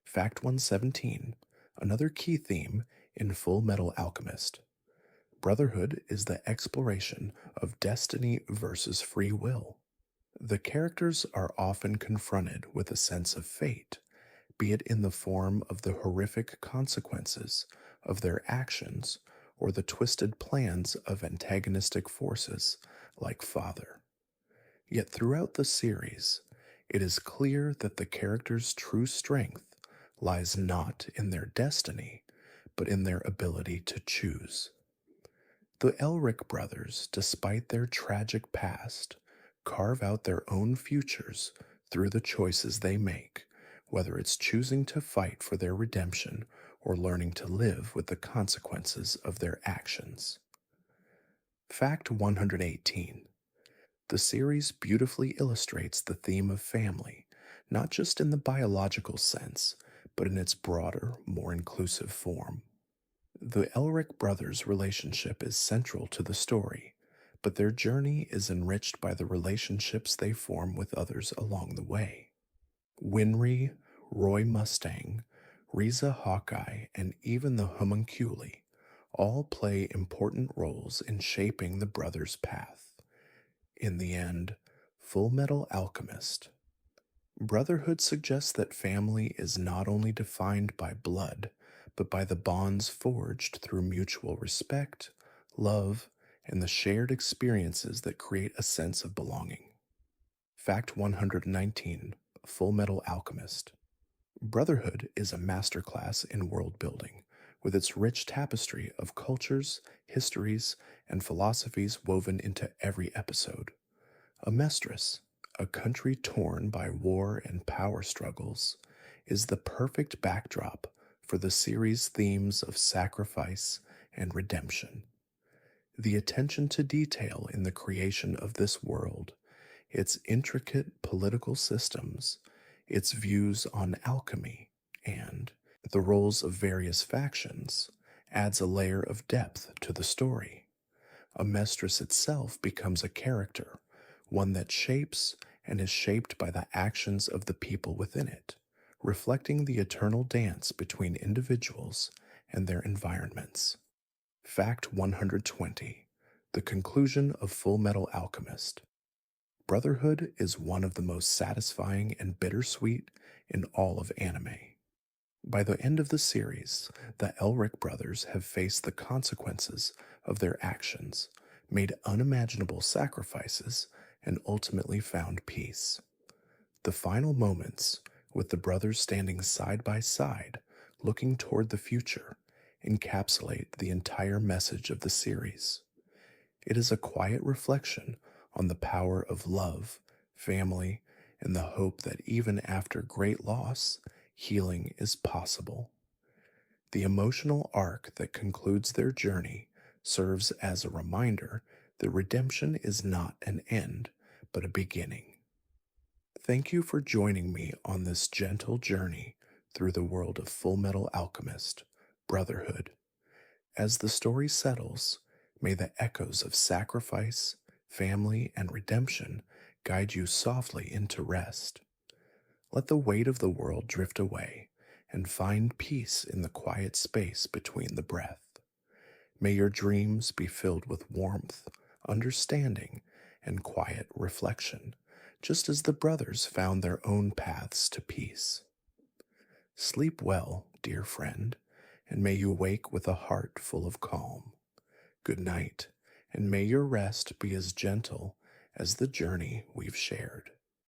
Fact 117, another key theme in Fullmetal Alchemist. Brotherhood is the exploration of destiny versus free will. The characters are often confronted with a sense of fate, be it in the form of the horrific consequences of their actions or the twisted plans of antagonistic forces like Father. Yet throughout the series, it is clear that the characters' true strength lies not in their destiny, but in their ability to choose. The Elric brothers, despite their tragic past, carve out their own futures through the choices they make, whether it's choosing to fight for their redemption or learning to live with the consequences of their actions. Fact 118. The series beautifully illustrates the theme of family, not just in the biological sense, but in its broader, more inclusive form. The Elric brothers' relationship is central to the story, but their journey is enriched by the relationships they form with others along the way. Winry, Roy Mustang, Riza Hawkeye, and even the homunculi all play important roles in shaping the brothers' path. In the end, Fullmetal Alchemist. Brotherhood suggests that family is not only defined by blood, but by the bonds forged through mutual respect, love, and the shared experiences that create a sense of belonging. Fact 119, Fullmetal Alchemist. Brotherhood is a masterclass in world building, with its rich tapestry of cultures, histories, and philosophies woven into every episode. Amestris, a country torn by war and power struggles, is the perfect backdrop for the series' themes of sacrifice and redemption. The attention to detail in the creation of this world, its intricate political systems, its views on alchemy, and the roles of various factions adds a layer of depth to the story. Amestris itself becomes a character, one that shapes and is shaped by the actions of the people within it, reflecting the eternal dance between individuals and their environments. Fact 120. The conclusion of Fullmetal Alchemist. Brotherhood is one of the most satisfying and bittersweet in all of anime. By the end of the series, the Elric brothers have faced the consequences of their actions, made unimaginable sacrifices, and ultimately found peace. The final moments, with the brothers standing side by side, looking toward the future, encapsulate the entire message of the series. It is a quiet reflection on the power of love, family, and the hope that even after great loss, healing is possible. The emotional arc that concludes their journey serves as a reminder that redemption is not an end, but a beginning. Thank you for joining me on this gentle journey through the world of Fullmetal Alchemist, Brotherhood. As the story settles, may the echoes of sacrifice, family, and redemption guide you softly into rest. Let the weight of the world drift away and find peace in the quiet space between the breath. May your dreams be filled with warmth, understanding, and quiet reflection, just as the brothers found their own paths to peace. Sleep well, dear friend, and may you wake with a heart full of calm. Good night, and may your rest be as gentle as the journey we've shared.